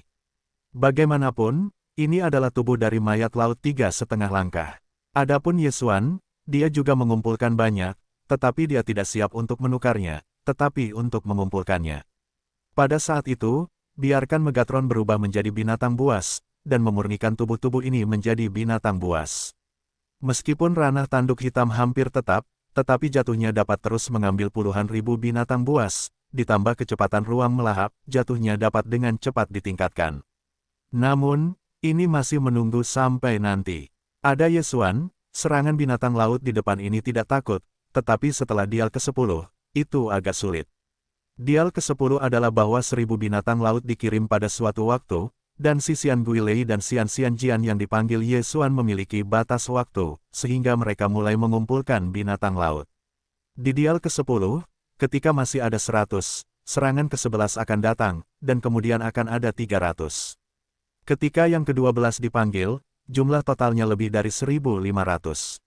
Bagaimanapun, ini adalah tubuh dari mayat laut 3,5 langkah. Adapun Ye Xuan, dia juga mengumpulkan banyak, tetapi dia tidak siap untuk menukarnya, tetapi untuk mengumpulkannya. Pada saat itu, biarkan Megatron berubah menjadi binatang buas, dan memurnikan tubuh-tubuh ini menjadi binatang buas. Meskipun ranah tanduk hitam hampir tetap, tetapi jatuhnya dapat terus mengambil puluhan ribu binatang buas, ditambah kecepatan ruang melahap, jatuhnya dapat dengan cepat ditingkatkan. Namun, ini masih menunggu sampai nanti. Ada Ye Xuan, serangan binatang laut di depan ini tidak takut, tetapi setelah dial ke-10, itu agak sulit. Dial ke-10 adalah bahwa 1000 binatang laut dikirim pada suatu waktu, dan sisian Guilei dan Xianjian yang dipanggil Ye Xuan memiliki batas waktu, sehingga mereka mulai mengumpulkan binatang laut. Di dial ke-10, ketika masih ada 100, serangan ke-11 akan datang, dan kemudian akan ada 300. Ketika yang ke-12 dipanggil, jumlah totalnya lebih dari 1.500.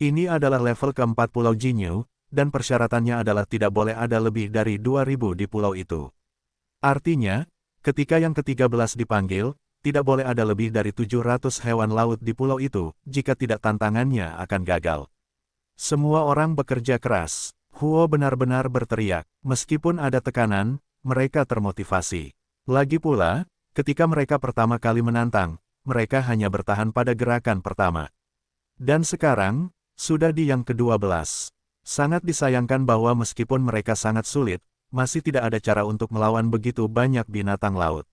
Ini adalah level keempat Pulau Jinyu, dan persyaratannya adalah tidak boleh ada lebih dari 2.000 di pulau itu. Artinya, ketika yang ke-13 dipanggil, tidak boleh ada lebih dari 700 hewan laut di pulau itu, jika tidak tantangannya akan gagal. Semua orang bekerja keras. Huo benar-benar berteriak. Meskipun ada tekanan, mereka termotivasi. Lagi pula, ketika mereka pertama kali menantang, mereka hanya bertahan pada gerakan pertama. Dan sekarang, sudah di yang ke-12. Sangat disayangkan bahwa meskipun mereka sangat sulit, masih tidak ada cara untuk melawan begitu banyak binatang laut.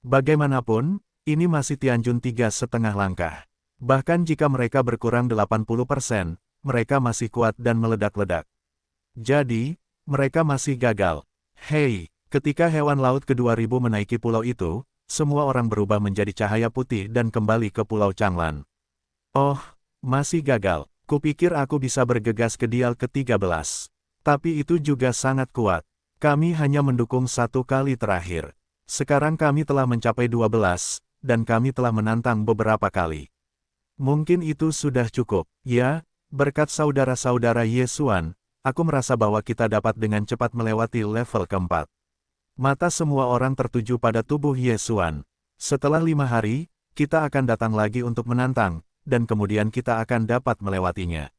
Bagaimanapun, ini masih Tianjun 3,5 langkah. Bahkan jika mereka berkurang 80%, mereka masih kuat dan meledak-ledak. Jadi, mereka masih gagal. Hei, ketika hewan laut ke-2000 menaiki pulau itu, semua orang berubah menjadi cahaya putih dan kembali ke Pulau Changlan. Oh, masih gagal. Kupikir aku bisa bergegas ke dial ke-13. Tapi itu juga sangat kuat. Kami hanya mendukung satu kali terakhir. Sekarang kami telah mencapai 12, dan kami telah menantang beberapa kali. Mungkin itu sudah cukup. Ya, berkat saudara-saudara Yesuan, aku merasa bahwa kita dapat dengan cepat melewati level keempat. Mata semua orang tertuju pada tubuh Yesuan. Setelah 5 hari, kita akan datang lagi untuk menantang, dan kemudian kita akan dapat melewatinya.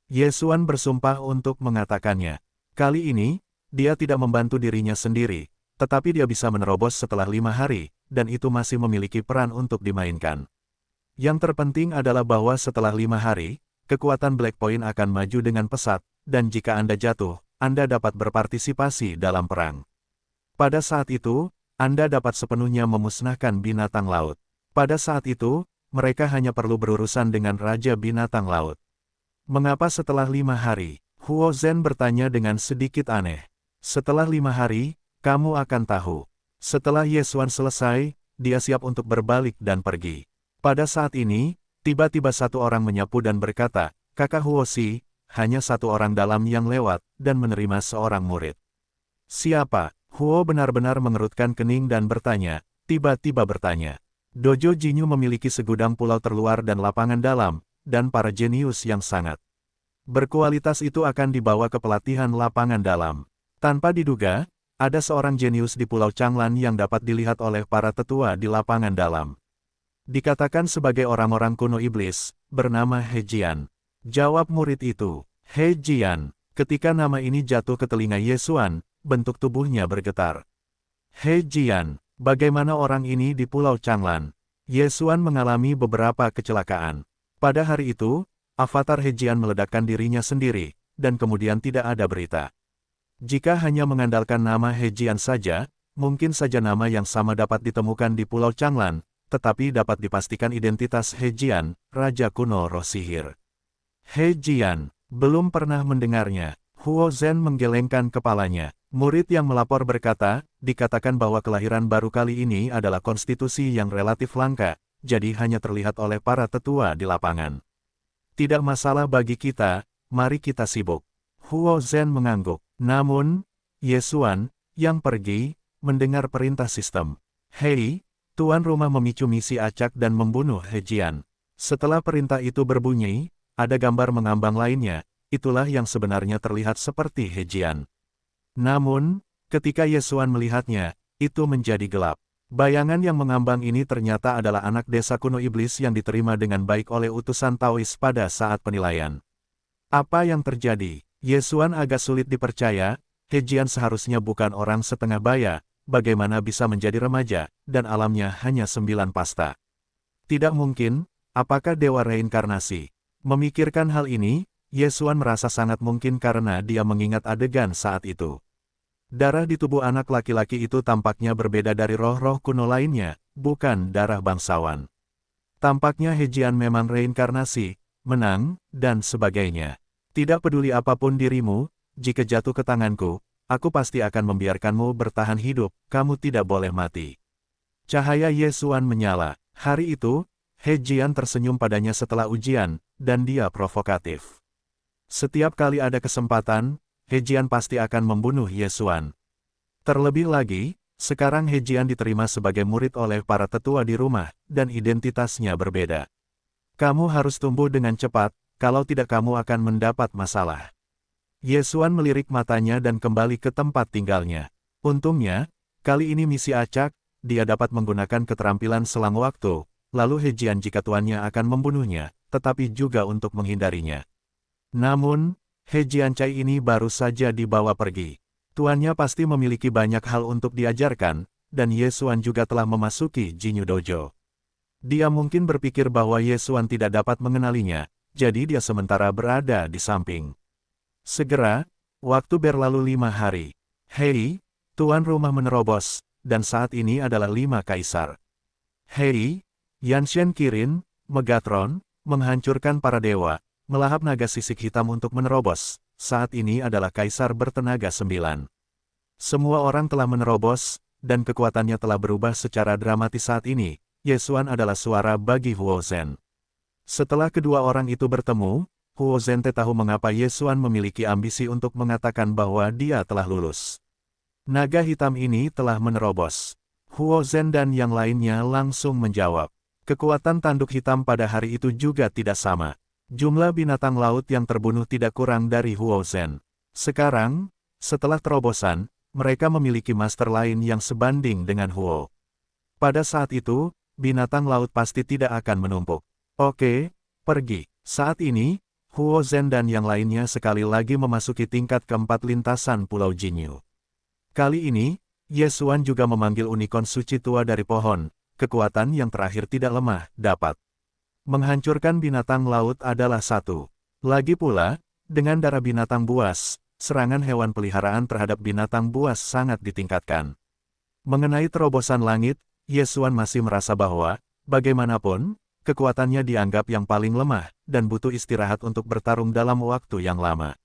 Yesuan bersumpah untuk mengatakannya. Kali ini, dia tidak membantu dirinya sendiri, tetapi dia bisa menerobos setelah 5 hari, dan itu masih memiliki peran untuk dimainkan. Yang terpenting adalah bahwa setelah 5 hari, kekuatan Black Point akan maju dengan pesat, dan jika Anda jatuh, Anda dapat berpartisipasi dalam perang. Pada saat itu, Anda dapat sepenuhnya memusnahkan binatang laut. Pada saat itu, mereka hanya perlu berurusan dengan Raja Binatang Laut. Mengapa setelah 5 hari? Huo Zhen bertanya dengan sedikit aneh. Setelah 5 hari, kamu akan tahu. Setelah Yesuan selesai, dia siap untuk berbalik dan pergi. Pada saat ini, tiba-tiba satu orang menyapu dan berkata, Kakak Huosi, hanya satu orang dalam yang lewat, dan menerima seorang murid. Siapa? Huo benar-benar mengerutkan kening dan bertanya, tiba-tiba bertanya. Dojo Jinyu memiliki segudang pulau terluar dan lapangan dalam, dan para jenius yang sangat berkualitas itu akan dibawa ke pelatihan lapangan dalam. Tanpa diduga, ada seorang jenius di Pulau Changlan yang dapat dilihat oleh para tetua di lapangan dalam. Dikatakan sebagai orang-orang kuno iblis, bernama He Jian. Jawab murid itu, He Jian. Ketika nama ini jatuh ke telinga Yesuan, bentuk tubuhnya bergetar. He Jian, bagaimana orang ini di Pulau Changlan? Yesuan mengalami beberapa kecelakaan. Pada hari itu, avatar He Jian meledakkan dirinya sendiri, dan kemudian tidak ada berita. Jika hanya mengandalkan nama He Jian saja, mungkin saja nama yang sama dapat ditemukan di Pulau Changlan, tetapi dapat dipastikan identitas He Jian, Raja Kuno Roh Sihir. He Jian, belum pernah mendengarnya. Huo Zhen menggelengkan kepalanya. Murid yang melapor berkata, dikatakan bahwa kelahiran baru kali ini adalah konstitusi yang relatif langka, jadi hanya terlihat oleh para tetua di lapangan. Tidak masalah bagi kita, mari kita sibuk. Huo Zhen mengangguk. Namun, Yesuan, yang pergi, mendengar perintah sistem. Hei, tuan rumah memicu misi acak dan membunuh He Jian. Setelah perintah itu berbunyi, ada gambar mengambang lainnya, itulah yang sebenarnya terlihat seperti He Jian. Namun, ketika Yesuan melihatnya, itu menjadi gelap. Bayangan yang mengambang ini ternyata adalah anak desa kuno iblis yang diterima dengan baik oleh utusan Taois pada saat penilaian. Apa yang terjadi? Yesuan agak sulit dipercaya, He Jian seharusnya bukan orang setengah baya, bagaimana bisa menjadi remaja, dan alamnya hanya 9 pasta. Tidak mungkin, apakah dewa reinkarnasi? Memikirkan hal ini, Yesuan merasa sangat mungkin karena dia mengingat adegan saat itu. Darah di tubuh anak laki-laki itu tampaknya berbeda dari roh-roh kuno lainnya, bukan darah bangsawan. Tampaknya He Jian memang reinkarnasi, menang, dan sebagainya. Tidak peduli apapun dirimu, jika jatuh ke tanganku, aku pasti akan membiarkanmu bertahan hidup, kamu tidak boleh mati. Cahaya Yesuan menyala. Hari itu, He Jian tersenyum padanya setelah ujian, dan dia provokatif. Setiap kali ada kesempatan, He Jian pasti akan membunuh Yesuan. Terlebih lagi, sekarang He Jian diterima sebagai murid oleh para tetua di rumah, dan identitasnya berbeda. Kamu harus tumbuh dengan cepat, kalau tidak kamu akan mendapat masalah. Yesuan melirik matanya dan kembali ke tempat tinggalnya. Untungnya, kali ini misi acak, dia dapat menggunakan keterampilan selang waktu, lalu He Jian jika tuannya akan membunuhnya, tetapi juga untuk menghindarinya. Namun, He Jian Cai ini baru saja dibawa pergi. Tuannya pasti memiliki banyak hal untuk diajarkan, dan Yesuan juga telah memasuki Jinyu Dojo. Dia mungkin berpikir bahwa Yesuan tidak dapat mengenalinya, jadi dia sementara berada di samping. Segera, waktu berlalu 5 hari. Hei, tuan rumah menerobos, dan saat ini adalah 5 kaisar. Hei, Yanshen Kirin, Megatron, menghancurkan para dewa, melahap naga sisik hitam untuk menerobos, saat ini adalah kaisar bertenaga 9. Semua orang telah menerobos, dan kekuatannya telah berubah secara dramatis saat ini. Ye Xuan adalah suara bagi Huo Zhen. Setelah kedua orang itu bertemu, Huo Zhen tahu mengapa Ye Xuan memiliki ambisi untuk mengatakan bahwa dia telah lulus. Naga hitam ini telah menerobos. Huo Zhen dan yang lainnya langsung menjawab. Kekuatan tanduk hitam pada hari itu juga tidak sama. Jumlah binatang laut yang terbunuh tidak kurang dari Huo Zhen. Sekarang, setelah terobosan, mereka memiliki master lain yang sebanding dengan Huo. Pada saat itu, binatang laut pasti tidak akan menumpuk. Oke, pergi. Saat ini, Huo Zhen dan yang lainnya sekali lagi memasuki tingkat keempat lintasan Pulau Jinyu. Kali ini, Ye Xuan juga memanggil unicorn suci tua dari pohon. Kekuatan yang terakhir tidak lemah, dapat menghancurkan binatang laut adalah satu. Lagi pula, dengan darah binatang buas, serangan hewan peliharaan terhadap binatang buas sangat ditingkatkan. Mengenai terobosan langit, Ye Xuan masih merasa bahwa, bagaimanapun, kekuatannya dianggap yang paling lemah, dan butuh istirahat untuk bertarung dalam waktu yang lama.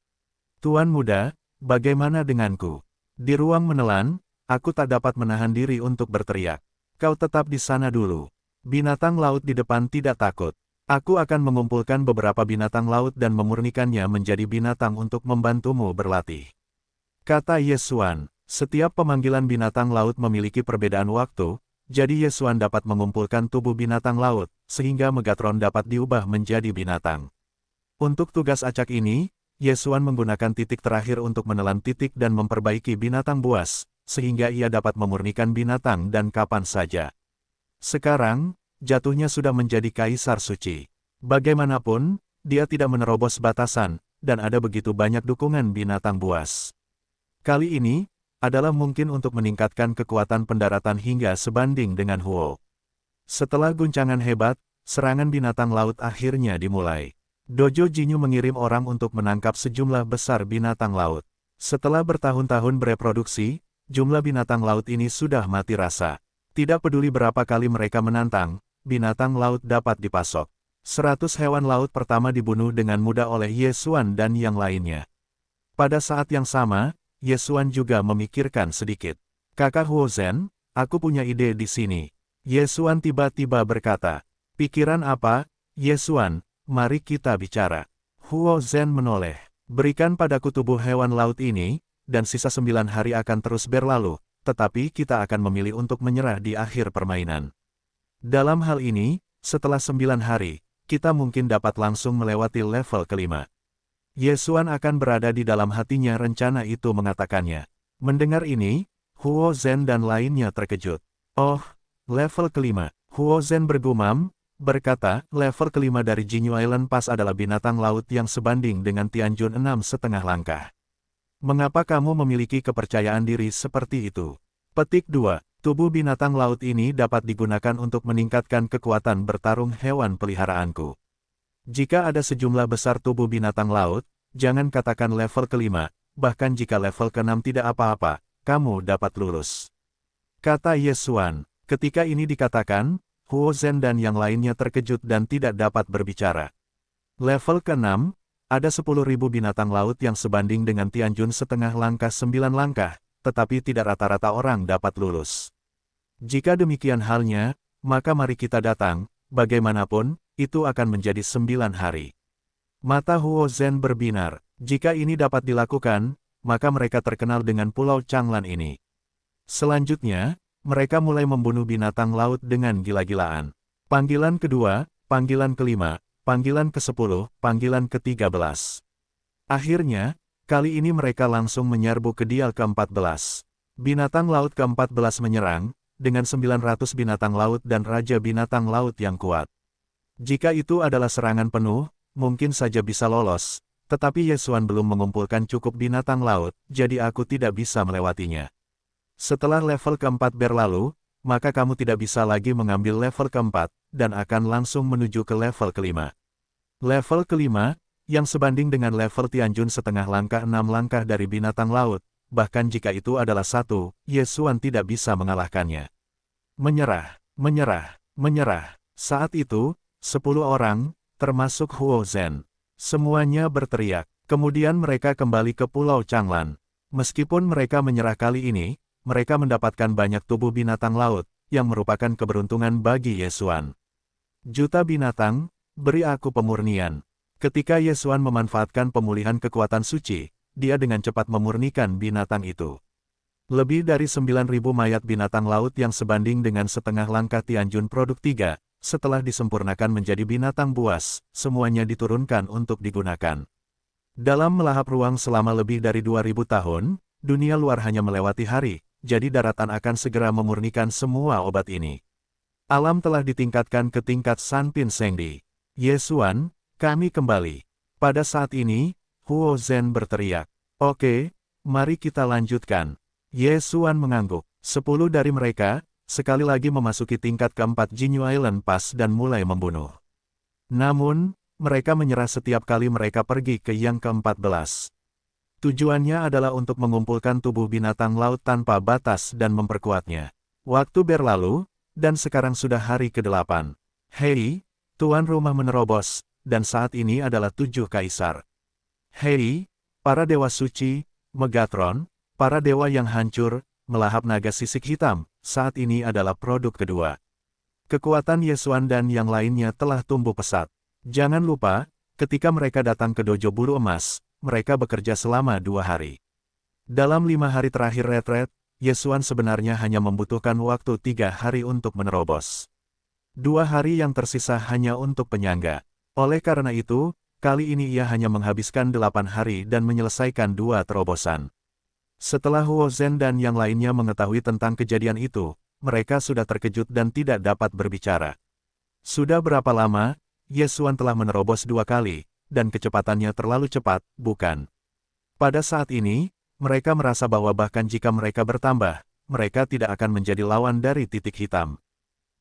Tuan muda, bagaimana denganku? Di ruang menelan, aku tak dapat menahan diri untuk berteriak. Kau tetap di sana dulu. Binatang laut di depan tidak takut. Aku akan mengumpulkan beberapa binatang laut dan memurnikannya menjadi binatang untuk membantumu berlatih. Kata Ye Xuan, setiap pemanggilan binatang laut memiliki perbedaan waktu, jadi Ye Xuan dapat mengumpulkan tubuh binatang laut, sehingga Megatron dapat diubah menjadi binatang. Untuk tugas acak ini, Ye Xuan menggunakan titik terakhir untuk menelan titik dan memperbaiki binatang buas, sehingga ia dapat memurnikan binatang dan kapan saja. Sekarang, jatuhnya sudah menjadi kaisar suci. Bagaimanapun, dia tidak menerobos batasan, dan ada begitu banyak dukungan binatang buas. Kali ini, adalah mungkin untuk meningkatkan kekuatan pendaratan hingga sebanding dengan Huo. Setelah guncangan hebat, serangan binatang laut akhirnya dimulai. Dojo Jinyu mengirim orang untuk menangkap sejumlah besar binatang laut. Setelah bertahun-tahun bereproduksi, jumlah binatang laut ini sudah mati rasa. Tidak peduli berapa kali mereka menantang, binatang laut dapat dipasok. 100 hewan laut pertama dibunuh dengan mudah oleh Ye Xuan dan yang lainnya. Pada saat yang sama, Ye Xuan juga memikirkan sedikit. Kakak Huo Zhen, aku punya ide di sini. Ye Xuan tiba-tiba berkata. Pikiran apa, Ye Xuan? Mari kita bicara. Huo Zhen menoleh. Berikan padaku tubuh hewan laut ini, dan sisa 9 hari akan terus berlalu, tetapi kita akan memilih untuk menyerah di akhir permainan. Dalam hal ini, setelah 9 hari, kita mungkin dapat langsung melewati level kelima. Ye Xuan akan berada di dalam hatinya rencana itu mengatakannya. Mendengar ini, Huo Zhen dan lainnya terkejut. Oh, level kelima. Huo Zhen bergumam, berkata, level kelima dari Jinyu Island Pass adalah binatang laut yang sebanding dengan Tianjun 6,5 langkah. Mengapa kamu memiliki kepercayaan diri seperti itu? Petik 2. Tubuh binatang laut ini dapat digunakan untuk meningkatkan kekuatan bertarung hewan peliharaanku. Jika ada sejumlah besar tubuh binatang laut, jangan katakan level kelima, bahkan jika level ke-6 tidak apa-apa, kamu dapat lulus. Kata Ye Xuan. Ketika ini dikatakan, Huo Zhen dan yang lainnya terkejut dan tidak dapat berbicara. Level ke-6, ada 10.000 binatang laut yang sebanding dengan Tianjun setengah langkah 9 langkah, tetapi tidak rata-rata orang dapat lulus. Jika demikian halnya, maka mari kita datang, bagaimanapun, itu akan menjadi 9 hari. Mata Huo Zhen berbinar. Jika ini dapat dilakukan, maka mereka terkenal dengan Pulau Changlan ini. Selanjutnya, mereka mulai membunuh binatang laut dengan gila-gilaan. Panggilan kedua, panggilan kelima, panggilan ke-10, panggilan ke-13. Akhirnya, kali ini mereka langsung menyerbu ke dial ke-14. Binatang laut ke-14 menyerang, dengan 900 binatang laut dan Raja Binatang Laut yang kuat. Jika itu adalah serangan penuh, mungkin saja bisa lolos, tetapi Ye Xuan belum mengumpulkan cukup binatang laut, jadi aku tidak bisa melewatinya. Setelah level ke-4 berlalu, maka kamu tidak bisa lagi mengambil level ke-4, dan akan langsung menuju ke level kelima. Level kelima, yang sebanding dengan level Tianjun setengah langkah 6 langkah dari binatang laut, bahkan jika itu adalah 1, Ye Xuan tidak bisa mengalahkannya. Menyerah, menyerah, menyerah. Saat itu, 10 orang, termasuk Huo Zhen, semuanya berteriak. Kemudian mereka kembali ke Pulau Changlan. Meskipun mereka menyerah kali ini, mereka mendapatkan banyak tubuh binatang laut, yang merupakan keberuntungan bagi Yesuan. Juta binatang, beri aku pemurnian. Ketika Yesuan memanfaatkan pemulihan kekuatan suci, dia dengan cepat memurnikan binatang itu. Lebih dari 9.000 mayat binatang laut yang sebanding dengan setengah langkah Tianjun Produk 3, setelah disempurnakan menjadi binatang buas, semuanya diturunkan untuk digunakan. Dalam melahap ruang selama lebih dari 2.000 tahun, dunia luar hanya melewati hari, jadi daratan akan segera memurnikan semua obat ini. Alam telah ditingkatkan ke tingkat Sanpin Sengdi. Yesuan, kami kembali. Pada saat ini, Huo Zhen berteriak. Oke, mari kita lanjutkan. Yesuan mengangguk. 10 dari mereka, sekali lagi memasuki tingkat keempat Jinyu Island Pass dan mulai membunuh. Namun, mereka menyerah setiap kali mereka pergi ke yang ke-14. Tujuannya adalah untuk mengumpulkan tubuh binatang laut tanpa batas dan memperkuatnya. Waktu berlalu, dan sekarang sudah hari ke-8. Hei, tuan rumah menerobos, dan saat ini adalah 7 kaisar. Hei, para dewa suci, Megatron, para dewa yang hancur, melahap naga sisik hitam, saat ini adalah produk kedua. Kekuatan Yesuan dan yang lainnya telah tumbuh pesat. Jangan lupa, ketika mereka datang ke dojo bulu emas, mereka bekerja selama 2 hari. Dalam 5 hari terakhir retret, Yesuan sebenarnya hanya membutuhkan waktu 3 hari untuk menerobos. 2 hari yang tersisa hanya untuk penyangga. Oleh karena itu, kali ini ia hanya menghabiskan 8 hari dan menyelesaikan 2 terobosan. Setelah Huo Zhen dan yang lainnya mengetahui tentang kejadian itu, mereka sudah terkejut dan tidak dapat berbicara. Sudah berapa lama, Yesuan telah menerobos 2 kali, dan kecepatannya terlalu cepat, bukan? Pada saat ini, mereka merasa bahwa bahkan jika mereka bertambah, mereka tidak akan menjadi lawan dari titik hitam.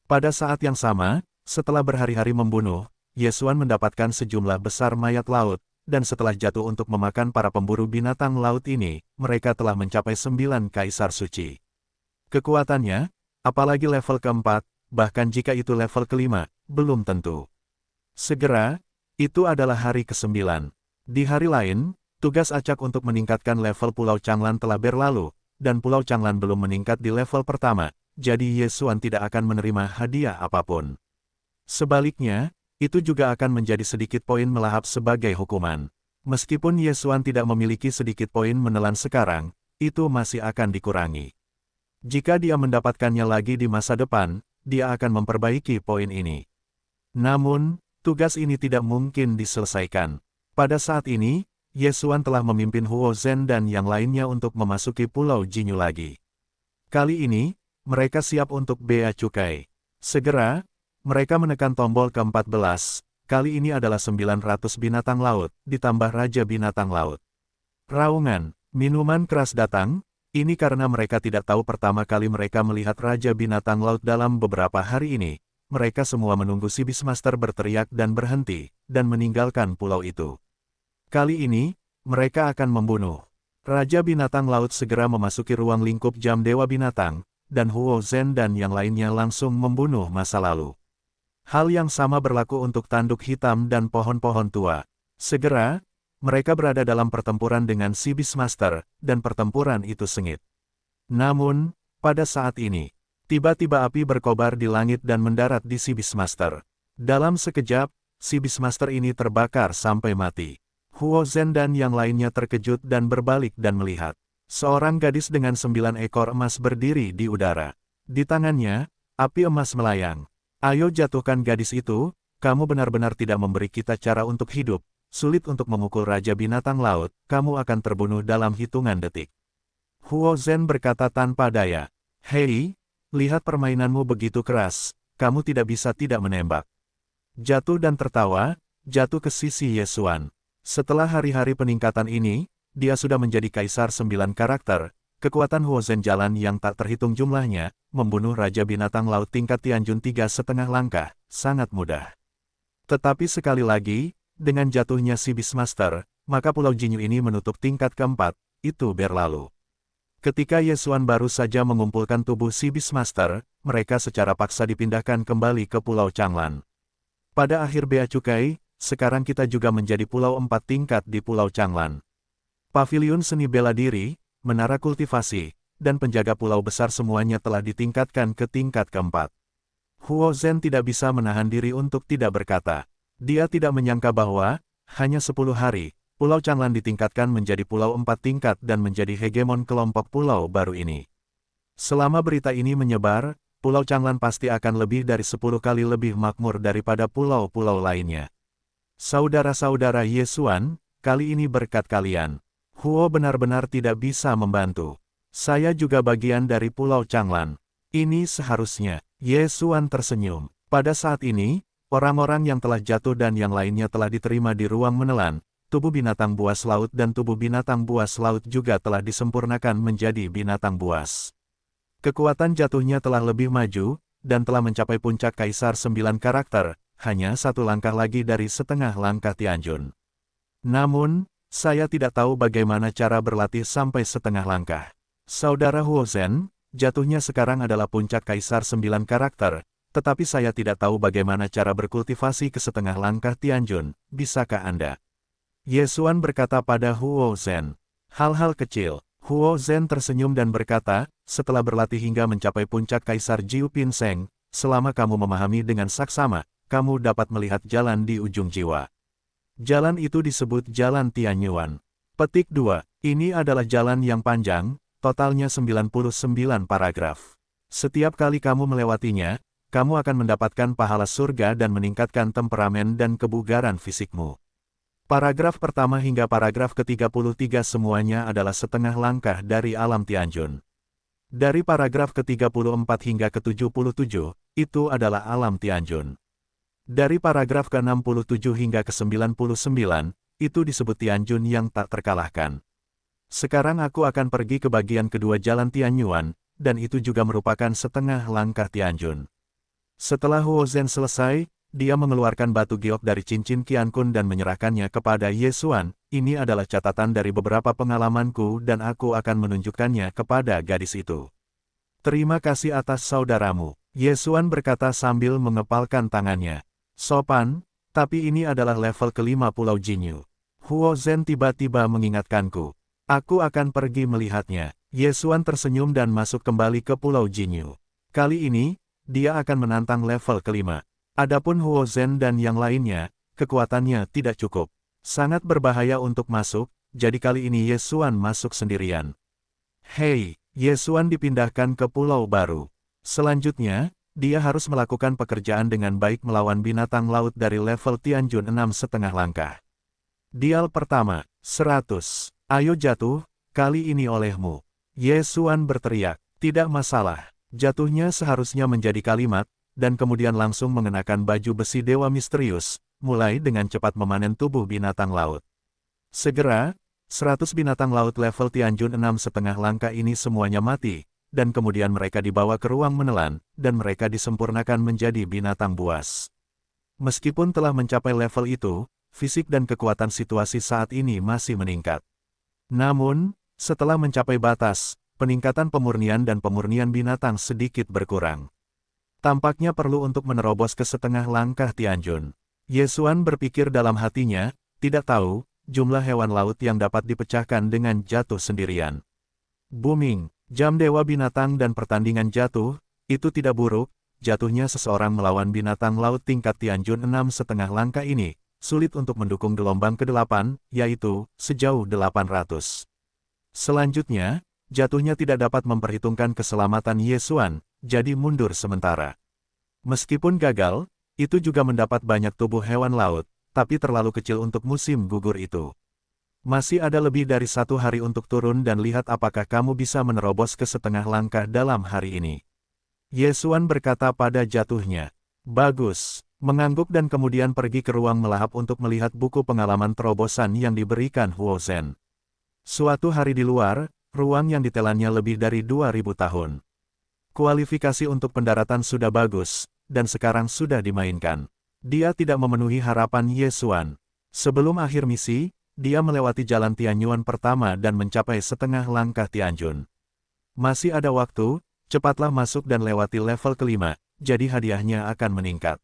Pada saat yang sama, setelah berhari-hari membunuh, Yesuan mendapatkan sejumlah besar mayat laut, dan setelah jatuh untuk memakan para pemburu binatang laut ini, mereka telah mencapai 9 kaisar suci. Kekuatannya, apalagi level keempat, bahkan jika itu level kelima, belum tentu. Segera, itu adalah hari ke-9. Di hari lain, tugas acak untuk meningkatkan level Pulau Changlan telah berlalu, dan Pulau Changlan belum meningkat di level pertama, jadi Yesuan tidak akan menerima hadiah apapun. Sebaliknya, itu juga akan menjadi sedikit poin melahap sebagai hukuman. Meskipun Yesuan tidak memiliki sedikit poin menelan sekarang, itu masih akan dikurangi. Jika dia mendapatkannya lagi di masa depan, dia akan memperbaiki poin ini. Namun, tugas ini tidak mungkin diselesaikan. Pada saat ini, Yesuan telah memimpin Huo Zhen dan yang lainnya untuk memasuki Pulau Jinyu lagi. Kali ini, mereka siap untuk bea cukai. Segera, mereka menekan tombol ke-14, kali ini adalah 900 binatang laut, ditambah Raja Binatang Laut. Raungan, minuman keras datang, ini karena mereka tidak tahu pertama kali mereka melihat Raja Binatang Laut dalam beberapa hari ini. Mereka semua menunggu si Beastmaster berteriak dan berhenti, dan meninggalkan pulau itu. Kali ini, mereka akan membunuh. Raja Binatang Laut segera memasuki ruang lingkup jam Dewa Binatang, dan Huo Zhen dan yang lainnya langsung membunuh masa lalu. Hal yang sama berlaku untuk tanduk hitam dan pohon-pohon tua. Segera, mereka berada dalam pertempuran dengan si Beastmaster, dan pertempuran itu sengit. Namun, pada saat ini, tiba-tiba api berkobar di langit dan mendarat di si Beastmaster. Dalam sekejap, si Beastmaster ini terbakar sampai mati. Huo Zhen dan yang lainnya terkejut dan berbalik dan melihat. Seorang gadis dengan 9 ekor emas berdiri di udara. Di tangannya, api emas melayang. Ayo jatuhkan gadis itu, kamu benar-benar tidak memberi kita cara untuk hidup, sulit untuk memukul Raja Binatang Laut, kamu akan terbunuh dalam hitungan detik. Huo Zhen berkata tanpa daya, Hei, lihat permainanmu begitu keras, kamu tidak bisa tidak menembak. Jatuh dan tertawa, jatuh ke sisi Yesuan. Setelah hari-hari peningkatan ini, dia sudah menjadi kaisar 9 karakter. Kekuatan Huo Zhen jalan yang tak terhitung jumlahnya, membunuh Raja Binatang Laut tingkat Tianjun 3,5 langkah, sangat mudah. Tetapi sekali lagi, dengan jatuhnya si Beastmaster, maka Pulau Jinyu ini menutup tingkat keempat, itu berlalu. Ketika Yesuan baru saja mengumpulkan tubuh si Beastmaster, mereka secara paksa dipindahkan kembali ke Pulau Changlan. Pada akhir bea cukai, sekarang kita juga menjadi pulau 4 tingkat di Pulau Changlan. Paviliun seni bela diri, menara kultivasi, dan penjaga pulau besar semuanya telah ditingkatkan ke tingkat keempat. Huo Zhen tidak bisa menahan diri untuk tidak berkata. Dia tidak menyangka bahwa, hanya 10 hari, Pulau Changlan ditingkatkan menjadi pulau 4 tingkat dan menjadi hegemon kelompok pulau baru ini. Selama berita ini menyebar, Pulau Changlan pasti akan lebih dari 10 kali lebih makmur daripada pulau-pulau lainnya. Saudara-saudara Yesuan, kali ini berkat kalian, Huo benar-benar tidak bisa membantu. Saya juga bagian dari Pulau Changlan. Ini seharusnya. Yesuan tersenyum. Pada saat ini, orang-orang yang telah jatuh dan yang lainnya telah diterima di ruang menelan. Tubuh binatang buas laut dan tubuh binatang buas laut juga telah disempurnakan menjadi binatang buas. Kekuatan jatuhnya telah lebih maju, dan telah mencapai puncak Kaisar 9 karakter, hanya satu langkah lagi dari setengah langkah Tianjun. Namun, saya tidak tahu bagaimana cara berlatih sampai setengah langkah. Saudara Huo Zhen, jatuhnya sekarang adalah puncak Kaisar 9 karakter, tetapi saya tidak tahu bagaimana cara berkultivasi ke setengah langkah Tianjun, bisakah Anda? Yesuan berkata pada Huo Zhen. Hal-hal kecil. Huo Zhen tersenyum dan berkata, setelah berlatih hingga mencapai puncak Kaisar Jiu Pinseng, selama kamu memahami dengan saksama, kamu dapat melihat jalan di ujung jiwa. Jalan itu disebut Jalan Tianyuan. Petik 2. Ini adalah jalan yang panjang, totalnya 99 paragraf. Setiap kali kamu melewatinya, kamu akan mendapatkan pahala surga dan meningkatkan temperamen dan kebugaran fisikmu. Paragraf pertama hingga paragraf ke-33 semuanya adalah setengah langkah dari alam Tianjun. Dari paragraf ke-34 hingga ke-77, itu adalah alam Tianjun. Dari paragraf ke-67 hingga ke-99, itu disebut Tianjun yang tak terkalahkan. Sekarang aku akan pergi ke bagian kedua Jalan Tianyuan, dan itu juga merupakan setengah langkah Tianjun. Setelah Huo Zhen selesai, dia mengeluarkan batu giok dari cincin Qiankun dan menyerahkannya kepada Yesuan. Ini adalah catatan dari beberapa pengalamanku dan aku akan menunjukkannya kepada gadis itu. Terima kasih atas saudaramu, Yesuan berkata sambil mengepalkan tangannya. Sopan, tapi ini adalah level kelima Pulau Jinyu. Huo Zhen tiba-tiba mengingatkanku. Aku akan pergi melihatnya. Yesuan tersenyum dan masuk kembali ke Pulau Jinyu. Kali ini, dia akan menantang level kelima. Adapun Huo Zhen dan yang lainnya, kekuatannya tidak cukup. Sangat berbahaya untuk masuk, jadi kali ini Yesuan masuk sendirian. Hei, Yesuan dipindahkan ke pulau baru. Selanjutnya, dia harus melakukan pekerjaan dengan baik melawan binatang laut dari level Tianjun 6,5 langkah. Dial pertama, 100. Ayo jatuh, kali ini olehmu. Yesuan berteriak, tidak masalah. Jatuhnya seharusnya menjadi kalimat, dan kemudian langsung mengenakan baju besi dewa misterius, mulai dengan cepat memanen tubuh binatang laut. Segera, 100 binatang laut level Tianjun 6,5 langkah ini semuanya mati, dan kemudian mereka dibawa ke ruang menelan, dan mereka disempurnakan menjadi binatang buas. Meskipun telah mencapai level itu, fisik dan kekuatan situasi saat ini masih meningkat. Namun, setelah mencapai batas, peningkatan pemurnian dan pemurnian binatang sedikit berkurang. Tampaknya perlu untuk menerobos ke setengah langkah Tianjun. Yesuan berpikir dalam hatinya, tidak tahu, jumlah hewan laut yang dapat dipecahkan dengan jatuh sendirian. Booming, jam dewa binatang dan pertandingan jatuh, itu tidak buruk, jatuhnya seseorang melawan binatang laut tingkat Tianjun 6,5 langkah ini, sulit untuk mendukung gelombang ke-8, yaitu, sejauh 800. Selanjutnya, jatuhnya tidak dapat memperhitungkan keselamatan Yesuan, jadi mundur sementara. Meskipun gagal, itu juga mendapat banyak tubuh hewan laut, tapi terlalu kecil untuk musim gugur itu. Masih ada lebih dari 1 hari untuk turun dan lihat apakah kamu bisa menerobos ke setengah langkah dalam hari ini. Yesuan berkata pada jatuhnya. Bagus. Mengangguk dan kemudian pergi ke ruang melahap untuk melihat buku pengalaman terobosan yang diberikan Huo Zhen. Suatu hari di luar, ruang yang ditelannya lebih dari 2000 tahun. Kualifikasi untuk pendaratan sudah bagus, dan sekarang sudah dimainkan. Dia tidak memenuhi harapan Yesuan. Sebelum akhir misi, dia melewati jalan Tianyuan pertama dan mencapai setengah langkah Tianjun. Masih ada waktu, cepatlah masuk dan lewati level kelima, jadi hadiahnya akan meningkat.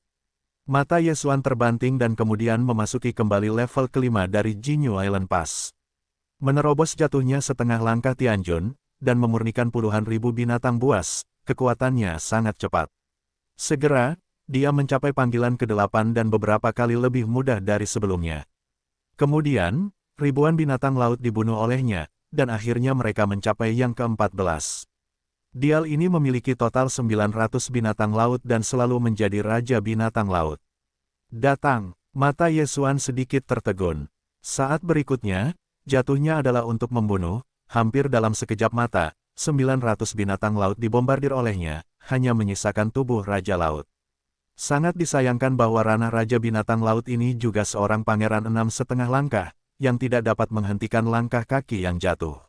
Mata Yesuan terbanting dan kemudian memasuki kembali level kelima dari Jinyu Island Pass. Menerobos jatuhnya setengah langkah Tianjun, dan memurnikan puluhan ribu binatang buas, kekuatannya sangat cepat. Segera, dia mencapai panggilan ke-8 dan beberapa kali lebih mudah dari sebelumnya. Kemudian, ribuan binatang laut dibunuh olehnya, dan akhirnya mereka mencapai yang ke-14. Dial ini memiliki total 900 binatang laut dan selalu menjadi raja binatang laut. Datang, mata Yesuan sedikit tertegun. Saat berikutnya, jatuhnya adalah untuk membunuh, hampir dalam sekejap mata, 900 binatang laut dibombardir olehnya, hanya menyisakan tubuh Raja Laut. Sangat disayangkan bahwa ranah Raja Binatang Laut ini juga seorang pangeran 6,5 langkah, yang tidak dapat menghentikan langkah kaki yang jatuh.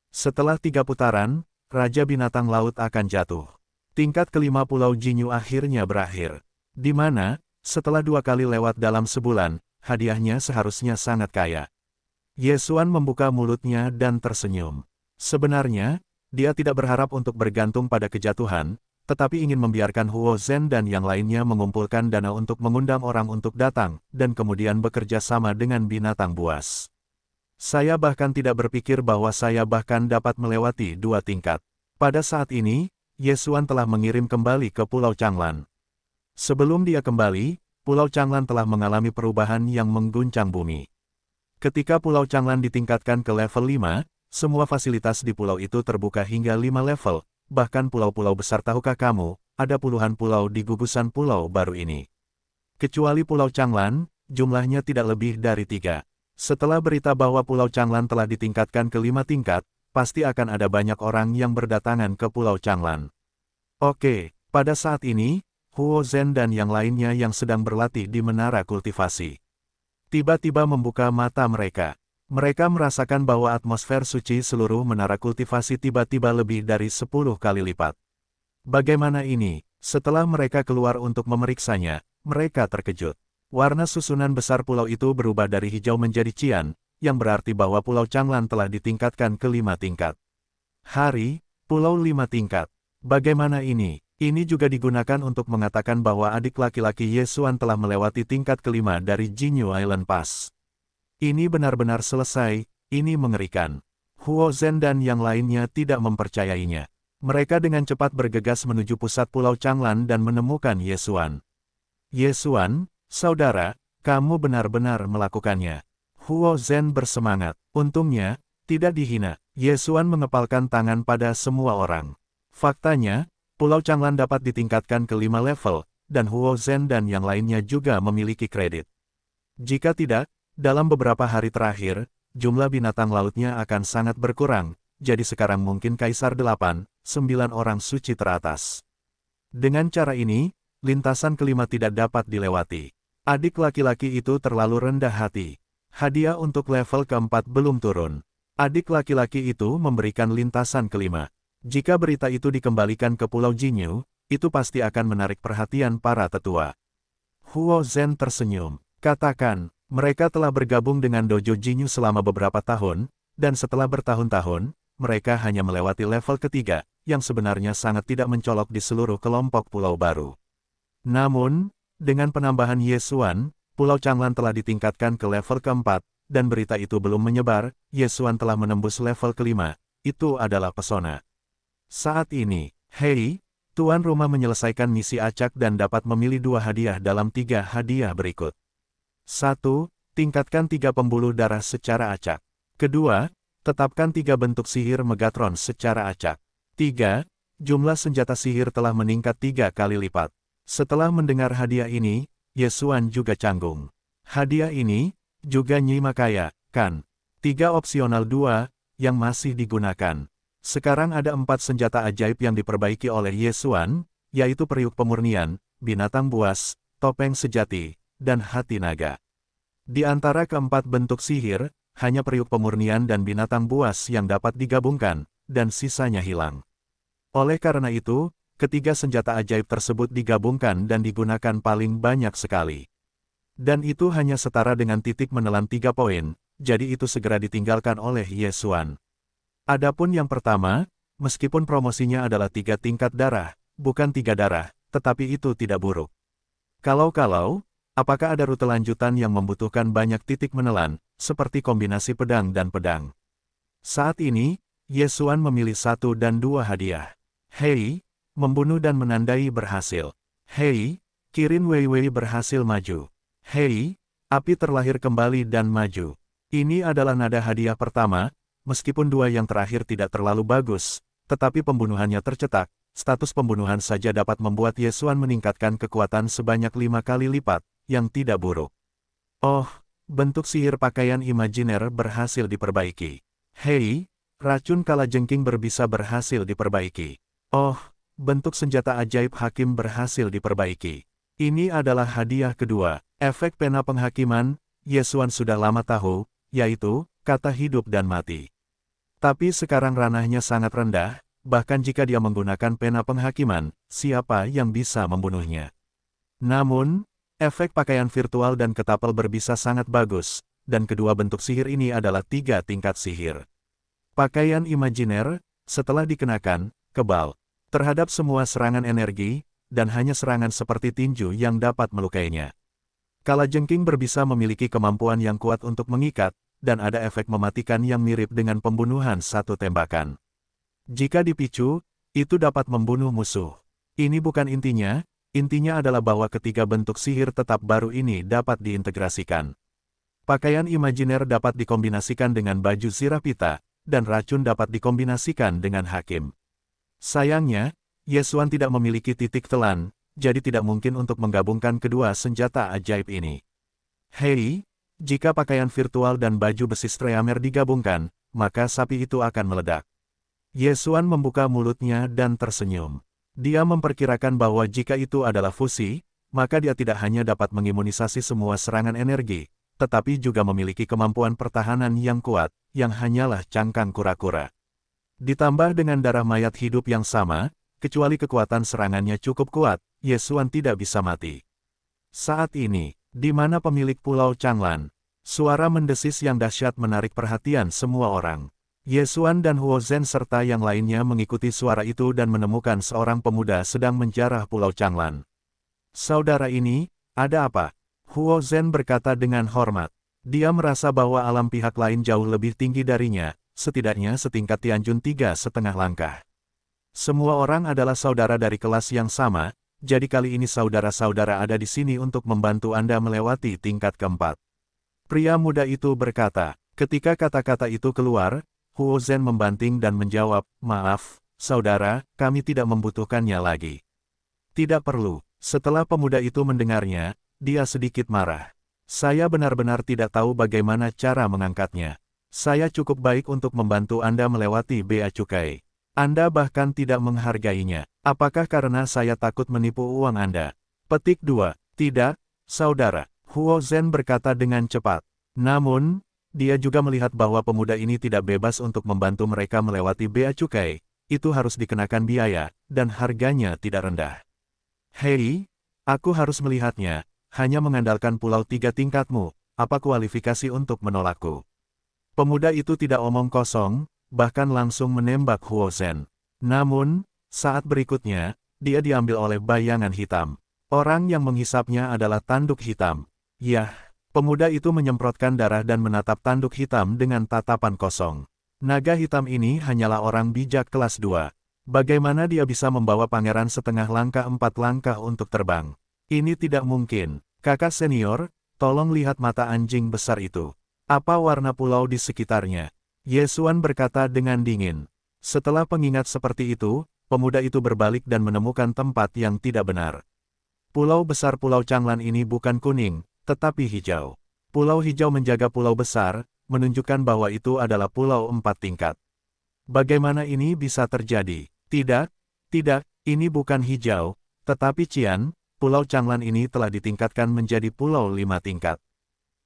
Setelah 3 putaran, Raja Binatang Laut akan jatuh. Tingkat kelima Pulau Jinyu akhirnya berakhir. Di mana, setelah 2 kali lewat dalam sebulan, hadiahnya seharusnya sangat kaya. Yesuan membuka mulutnya dan tersenyum. Sebenarnya, dia tidak berharap untuk bergantung pada kejatuhan, tetapi ingin membiarkan Huo Zhen dan yang lainnya mengumpulkan dana untuk mengundang orang untuk datang, dan kemudian bekerja sama dengan binatang buas. Saya bahkan tidak berpikir bahwa saya bahkan dapat melewati 2 tingkat. Pada saat ini, Yesuan telah mengirim kembali ke Pulau Changlan. Sebelum dia kembali, Pulau Changlan telah mengalami perubahan yang mengguncang bumi. Ketika Pulau Changlan ditingkatkan ke level 5, semua fasilitas di pulau itu terbuka hingga 5 level, bahkan pulau-pulau besar. Tahukah kamu, ada puluhan pulau di gugusan pulau baru ini. Kecuali Pulau Changlan, jumlahnya tidak lebih dari 3. Setelah berita bahwa Pulau Changlan telah ditingkatkan ke 5 tingkat, pasti akan ada banyak orang yang berdatangan ke Pulau Changlan. Oke, pada saat ini, Huo Zhen dan yang lainnya yang sedang berlatih di menara kultivasi tiba-tiba membuka mata mereka. Mereka merasakan bahwa atmosfer suci seluruh menara kultivasi tiba-tiba lebih dari 10 kali lipat. Bagaimana ini? Setelah mereka keluar untuk memeriksanya, mereka terkejut. Warna susunan besar pulau itu berubah dari hijau menjadi cian, yang berarti bahwa Pulau Changlan telah ditingkatkan ke 5 tingkat. Hari, Pulau 5 tingkat. Bagaimana ini? Ini juga digunakan untuk mengatakan bahwa adik laki-laki Yesuan telah melewati tingkat kelima dari Jinyu Island Pass. Ini benar-benar selesai, ini mengerikan. Huo Zhen dan yang lainnya tidak mempercayainya. Mereka dengan cepat bergegas menuju pusat Pulau Changlan dan menemukan Yesuan. Yesuan, saudara, kamu benar-benar melakukannya. Huo Zhen bersemangat. Untungnya, tidak dihina. Yesuan mengepalkan tangan pada semua orang. Faktanya, Pulau Changlan dapat ditingkatkan ke 5 level, dan Huo Zhen dan yang lainnya juga memiliki kredit. Jika tidak, dalam beberapa hari terakhir, jumlah binatang lautnya akan sangat berkurang, jadi sekarang mungkin Kaisar 8, 9 orang suci teratas. Dengan cara ini, lintasan kelima tidak dapat dilewati. Adik laki-laki itu terlalu rendah hati. Hadiah untuk level keempat belum turun. Adik laki-laki itu memberikan lintasan kelima. Jika berita itu dikembalikan ke Pulau Jinyu, itu pasti akan menarik perhatian para tetua. Huo Zhen tersenyum. Katakan, mereka telah bergabung dengan Dojo Jinyu selama beberapa tahun, dan setelah bertahun-tahun, mereka hanya melewati level ketiga, yang sebenarnya sangat tidak mencolok di seluruh kelompok pulau baru. Namun, dengan penambahan Yesuan, Pulau Changlan telah ditingkatkan ke level keempat, dan berita itu belum menyebar, Yesuan telah menembus level kelima. Itu adalah pesona. Saat ini, hei, tuan rumah menyelesaikan misi acak dan dapat memilih 2 hadiah dalam 3 hadiah berikut. 1. Tingkatkan 3 pembuluh darah secara acak. Kedua, tetapkan 3 bentuk sihir Megatron secara acak. 3. Jumlah senjata sihir telah meningkat 3 kali lipat. Setelah mendengar hadiah ini, Yesuan juga canggung. Hadiah ini, juga nyimak kaya, kan? 3 opsional 2, yang masih digunakan. Sekarang ada 4 senjata ajaib yang diperbaiki oleh Yesuan, yaitu periuk pemurnian, binatang buas, topeng sejati, dan hati naga. Di antara keempat bentuk sihir, hanya periuk pemurnian dan binatang buas yang dapat digabungkan, dan sisanya hilang. Oleh karena itu, ketiga senjata ajaib tersebut digabungkan dan digunakan paling banyak sekali. Dan itu hanya setara dengan titik menelan 3 poin, jadi itu segera ditinggalkan oleh Yesuan. Adapun yang pertama, meskipun promosinya adalah 3 tingkat darah, bukan 3 darah, tetapi itu tidak buruk. Kalau, apakah ada rute lanjutan yang membutuhkan banyak titik menelan, seperti kombinasi pedang dan pedang? Saat ini, Ye Xuan memilih 1 dan 2 hadiah. Hei, membunuh dan menandai berhasil. Hei, Kirin Weiwei berhasil maju. Hei, api terlahir kembali dan maju. Ini adalah nada hadiah pertama, meskipun 2 yang terakhir tidak terlalu bagus, tetapi pembunuhannya tercetak. Status pembunuhan saja dapat membuat Ye Xuan meningkatkan kekuatan sebanyak 5 kali lipat, yang tidak buruk. Oh, bentuk sihir pakaian imajiner berhasil diperbaiki. Hei, racun kalajengking berbisa berhasil diperbaiki. Oh, bentuk senjata ajaib hakim berhasil diperbaiki. Ini adalah hadiah kedua. Efek pena penghakiman, Ye Xuan sudah lama tahu, yaitu, kata hidup dan mati. Tapi sekarang ranahnya sangat rendah. Bahkan jika dia menggunakan pena penghakiman, siapa yang bisa membunuhnya? Namun, efek pakaian virtual dan ketapel berbisa sangat bagus, dan kedua bentuk sihir ini adalah 3 tingkat sihir. Pakaian imajiner, setelah dikenakan, kebal terhadap semua serangan energi, dan hanya serangan seperti tinju yang dapat melukainya. Kalajengking berbisa memiliki kemampuan yang kuat untuk mengikat, dan ada efek mematikan yang mirip dengan pembunuhan satu tembakan. Jika dipicu, itu dapat membunuh musuh. Ini bukan intinya adalah bahwa ketiga bentuk sihir tetap baru ini dapat diintegrasikan. Pakaian imajiner dapat dikombinasikan dengan baju zirah pita, dan racun dapat dikombinasikan dengan hakim. Sayangnya, Ye Xuan tidak memiliki titik telan, jadi tidak mungkin untuk menggabungkan kedua senjata ajaib ini. Hei, jika pakaian virtual dan baju besi Streamer digabungkan, maka sapi itu akan meledak. Ye Xuan membuka mulutnya dan tersenyum. Dia memperkirakan bahwa jika itu adalah fusi, maka dia tidak hanya dapat mengimunisasi semua serangan energi, tetapi juga memiliki kemampuan pertahanan yang kuat, yang hanyalah cangkang kura-kura. Ditambah dengan darah mayat hidup yang sama, kecuali kekuatan serangannya cukup kuat, Ye Xuan tidak bisa mati. Saat ini, di mana pemilik Pulau Changlan? Suara mendesis yang dahsyat menarik perhatian semua orang. Ye Xuan dan Huo Zhen serta yang lainnya mengikuti suara itu dan menemukan seorang pemuda sedang menjarah Pulau Changlan. Saudara ini, ada apa? Huo Zhen berkata dengan hormat. Dia merasa bahwa alam pihak lain jauh lebih tinggi darinya, setidaknya setingkat Tianjun 3,5 langkah. Semua orang adalah saudara dari kelas yang sama, jadi kali ini saudara-saudara ada di sini untuk membantu Anda melewati tingkat keempat. Pria muda itu berkata. Ketika kata-kata itu keluar, Huo Zhen membanting dan menjawab, "Maaf, saudara, kami tidak membutuhkannya lagi." Tidak perlu. Setelah pemuda itu mendengarnya, dia sedikit marah. Saya benar-benar tidak tahu bagaimana cara mengangkatnya. Saya cukup baik untuk membantu Anda melewati bea cukai. Anda bahkan tidak menghargainya. Apakah karena saya takut menipu uang Anda? Petik 2. Tidak, saudara. Huo Zhen berkata dengan cepat. Namun, dia juga melihat bahwa pemuda ini tidak bebas untuk membantu mereka melewati bea cukai, itu harus dikenakan biaya, dan harganya tidak rendah. Hei, aku harus melihatnya, hanya mengandalkan pulau 3 tingkatmu, apa kualifikasi untuk menolakku? Pemuda itu tidak omong kosong, bahkan langsung menembak Huo Zhen. Namun, saat berikutnya, dia diambil oleh bayangan hitam. Orang yang menghisapnya adalah tanduk hitam. Yah. Pemuda itu menyemprotkan darah dan menatap tanduk hitam dengan tatapan kosong. Naga hitam ini hanyalah orang bijak kelas 2. Bagaimana dia bisa membawa pangeran setengah langkah 4 langkah untuk terbang? Ini tidak mungkin. Kakak senior, tolong lihat mata anjing besar itu. Apa warna pulau di sekitarnya? Ye Xuan berkata dengan dingin. Setelah pengingat seperti itu, pemuda itu berbalik dan menemukan tempat yang tidak benar. Pulau besar Pulau Changlan ini bukan kuning, tetapi hijau. Pulau hijau menjaga pulau besar, menunjukkan bahwa itu adalah pulau 4 tingkat. Bagaimana ini bisa terjadi? Tidak, ini bukan hijau, tetapi Qian, Pulau Changlan ini telah ditingkatkan menjadi pulau 5 tingkat.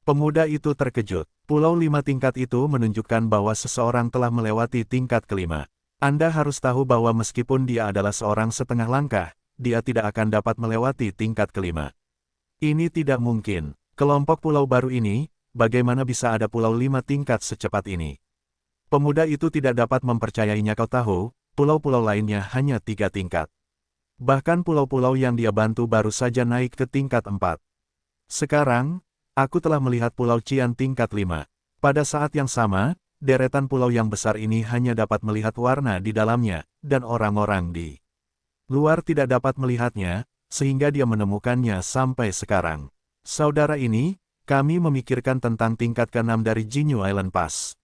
Pemuda itu terkejut. Pulau 5 tingkat itu menunjukkan bahwa seseorang telah melewati tingkat kelima. Anda harus tahu bahwa meskipun dia adalah seorang setengah langkah, dia tidak akan dapat melewati tingkat kelima. Ini tidak mungkin. Kelompok pulau baru ini, bagaimana bisa ada pulau 5 tingkat secepat ini? Pemuda itu tidak dapat mempercayainya. Kau tahu, pulau-pulau lainnya hanya 3 tingkat. Bahkan pulau-pulau yang dia bantu baru saja naik ke tingkat 4. Sekarang, aku telah melihat Pulau Qian tingkat 5. Pada saat yang sama, deretan pulau yang besar ini hanya dapat melihat warna di dalamnya, dan orang-orang di luar tidak dapat melihatnya, sehingga dia menemukannya sampai sekarang. Saudara ini, kami memikirkan tentang tingkat ke-6 dari Jinyu Island Pass.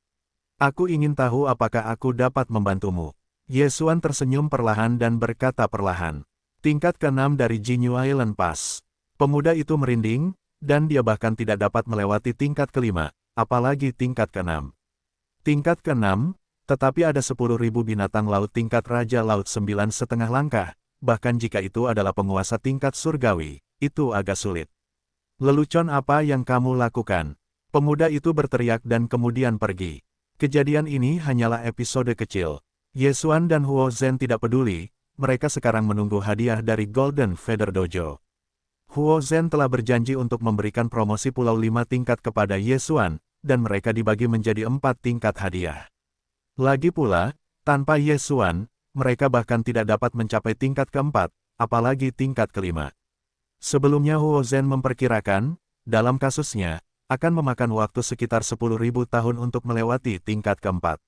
Aku ingin tahu apakah aku dapat membantumu. Yesuan tersenyum perlahan dan berkata perlahan. Tingkat ke-6 dari Jinyu Island Pass. Pemuda itu merinding, dan dia bahkan tidak dapat melewati tingkat ke-5, apalagi tingkat ke-6. Tingkat ke-6, tetapi ada 10.000 binatang laut tingkat Raja Laut 9,5 langkah, bahkan jika itu adalah penguasa tingkat surgawi, itu agak sulit. Lelucon apa yang kamu lakukan? Pemuda itu berteriak dan kemudian pergi. Kejadian ini hanyalah episode kecil. Yesuan dan Huo Zhen tidak peduli, mereka sekarang menunggu hadiah dari Golden Feather Dojo. Huo Zhen telah berjanji untuk memberikan promosi Pulau 5 tingkat kepada Yesuan, dan mereka dibagi menjadi 4 tingkat hadiah. Lagi pula, tanpa Yesuan, mereka bahkan tidak dapat mencapai tingkat ke-4, apalagi tingkat ke-5. Sebelumnya Huo Zhen memperkirakan, dalam kasusnya, akan memakan waktu sekitar 10.000 tahun untuk melewati tingkat ke-4.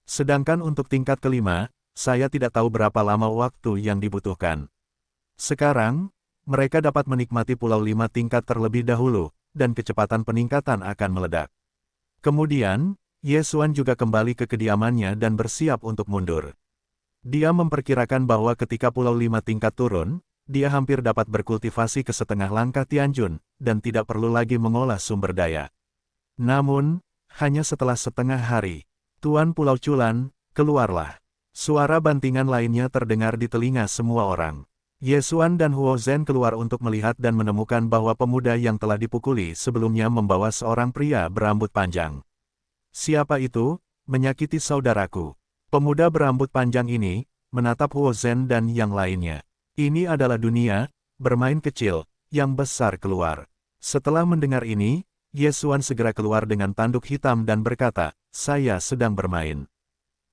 Sedangkan untuk tingkat ke-5, saya tidak tahu berapa lama waktu yang dibutuhkan. Sekarang, mereka dapat menikmati Pulau 5 tingkat terlebih dahulu, dan kecepatan peningkatan akan meledak. Kemudian, Yesuan juga kembali ke kediamannya dan bersiap untuk mundur. Dia memperkirakan bahwa ketika Pulau 5 tingkat turun, dia hampir dapat berkultivasi ke setengah langkah Tianjun, dan tidak perlu lagi mengolah sumber daya. Namun, hanya setelah setengah hari, Tuan Pulau Culan, keluarlah. Suara bantingan lainnya terdengar di telinga semua orang. Yesuan dan Huo Zhen keluar untuk melihat dan menemukan bahwa pemuda yang telah dipukuli sebelumnya membawa seorang pria berambut panjang. Siapa itu? Menyakiti saudaraku. Pemuda berambut panjang ini menatap Huo Zhen dan yang lainnya. Ini adalah dunia, bermain kecil, yang besar keluar. Setelah mendengar ini, Yesuan segera keluar dengan tanduk hitam dan berkata, saya sedang bermain.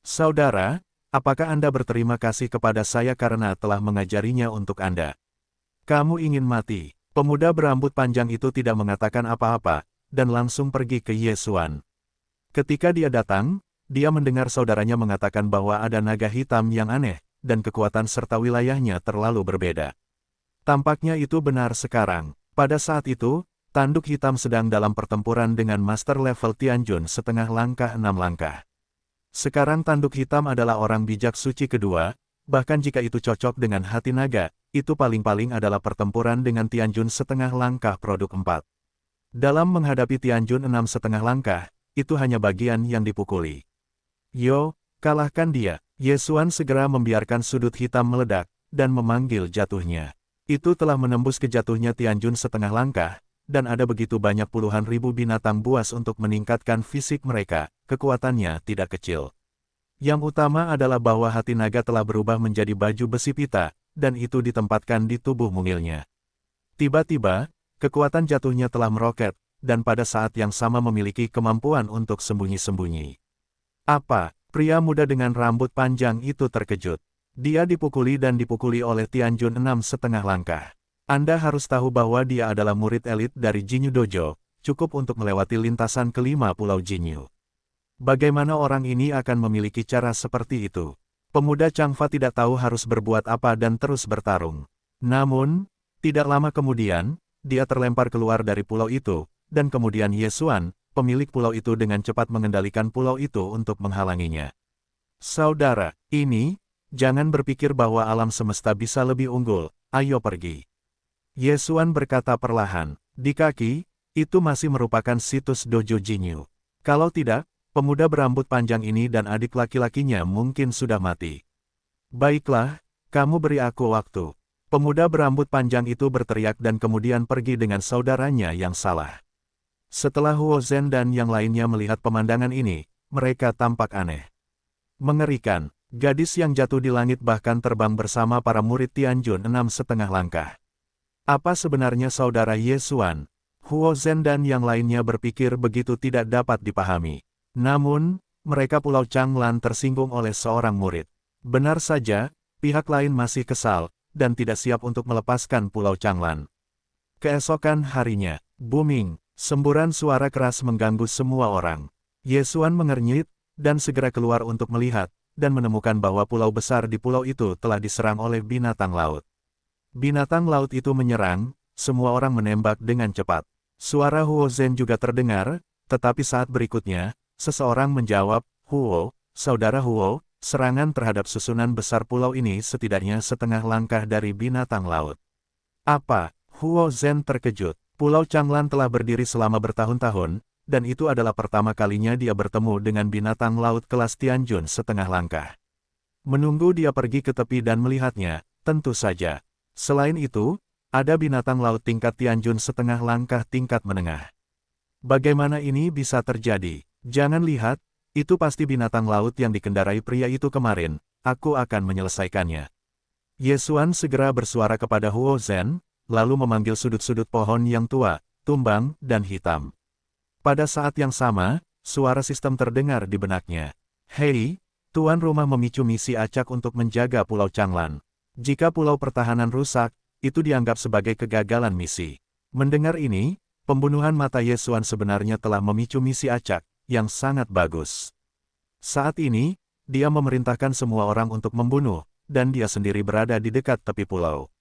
Saudara, apakah Anda berterima kasih kepada saya karena telah mengajarinya untuk Anda? Kamu ingin mati? Pemuda berambut panjang itu tidak mengatakan apa-apa, dan langsung pergi ke Yesuan. Ketika dia datang, dia mendengar saudaranya mengatakan bahwa ada naga hitam yang aneh, dan kekuatan serta wilayahnya terlalu berbeda. Tampaknya itu benar sekarang. Pada saat itu, tanduk hitam sedang dalam pertempuran dengan master level Tianjun setengah langkah 6 langkah. Sekarang tanduk hitam adalah orang bijak suci kedua, bahkan jika itu cocok dengan hati naga, itu paling-paling adalah pertempuran dengan Tianjun setengah langkah produk 4. Dalam menghadapi Tianjun 6,5 langkah, itu hanya bagian yang dipukuli. Yo, kalahkan dia. Yesuan segera membiarkan sudut hitam meledak, dan memanggil jatuhnya. Itu telah menembus ke jatuhnya Tianjun setengah langkah, dan ada begitu banyak puluhan ribu binatang buas untuk meningkatkan fisik mereka, kekuatannya tidak kecil. Yang utama adalah bahwa hati naga telah berubah menjadi baju besi pita, dan itu ditempatkan di tubuh mungilnya. Tiba-tiba, kekuatan jatuhnya telah meroket, dan pada saat yang sama memiliki kemampuan untuk sembunyi-sembunyi. Apa? Pria muda dengan rambut panjang itu terkejut. Dia dipukuli dan dipukuli oleh Tianjun 6,5 langkah. Anda harus tahu bahwa dia adalah murid elit dari Jinyu Dojo, cukup untuk melewati lintasan ke-5 Pulau Jinyu. Bagaimana orang ini akan memiliki cara seperti itu? Pemuda Changfa tidak tahu harus berbuat apa dan terus bertarung. Namun, tidak lama kemudian, dia terlempar keluar dari pulau itu, dan kemudian Yesuan, pemilik pulau itu dengan cepat mengendalikan pulau itu untuk menghalanginya. Saudara, jangan berpikir bahwa alam semesta bisa lebih unggul, ayo pergi. Yesuan berkata perlahan, di kaki, itu masih merupakan situs Dojo Jinyu. Kalau tidak, pemuda berambut panjang ini dan adik laki-lakinya mungkin sudah mati. Baiklah, kamu beri aku waktu. Pemuda berambut panjang itu berteriak dan kemudian pergi dengan saudaranya yang salah. Setelah Huo Zhen dan yang lainnya melihat pemandangan ini, mereka tampak aneh. Mengerikan, gadis yang jatuh di langit bahkan terbang bersama para murid Tianjun 6,5 langkah. Apa sebenarnya saudara Yesuan? Huo Zhen dan yang lainnya berpikir begitu tidak dapat dipahami. Namun, mereka Pulau Changlan tersinggung oleh seorang murid. Benar saja, pihak lain masih kesal, dan tidak siap untuk melepaskan Pulau Changlan. Keesokan harinya, booming. Semburan suara keras mengganggu semua orang. Yesuan mengernyit, dan segera keluar untuk melihat, dan menemukan bahwa pulau besar di pulau itu telah diserang oleh binatang laut. Binatang laut itu menyerang, semua orang menembak dengan cepat. Suara Huo Zhen juga terdengar, tetapi saat berikutnya, seseorang menjawab, Huo, saudara Huo, serangan terhadap susunan besar pulau ini setidaknya setengah langkah dari binatang laut. Apa? Huo Zhen terkejut. Pulau Changlan telah berdiri selama bertahun-tahun, dan itu adalah pertama kalinya dia bertemu dengan binatang laut kelas Tianjun setengah langkah. Menunggu dia pergi ke tepi dan melihatnya, tentu saja. Selain itu, ada binatang laut tingkat Tianjun setengah langkah tingkat menengah. Bagaimana ini bisa terjadi? Jangan lihat, itu pasti binatang laut yang dikendarai pria itu kemarin, aku akan menyelesaikannya. Ye Xuan segera bersuara kepada Huo Zhen, lalu memanggil sudut-sudut pohon yang tua, tumbang, dan hitam. Pada saat yang sama, suara sistem terdengar di benaknya. Hei, tuan rumah memicu misi acak untuk menjaga Pulau Changlan. Jika pulau pertahanan rusak, itu dianggap sebagai kegagalan misi. Mendengar ini, pembunuhan mata Ye Xuan sebenarnya telah memicu misi acak, yang sangat bagus. Saat ini, dia memerintahkan semua orang untuk membunuh, dan dia sendiri berada di dekat tepi pulau.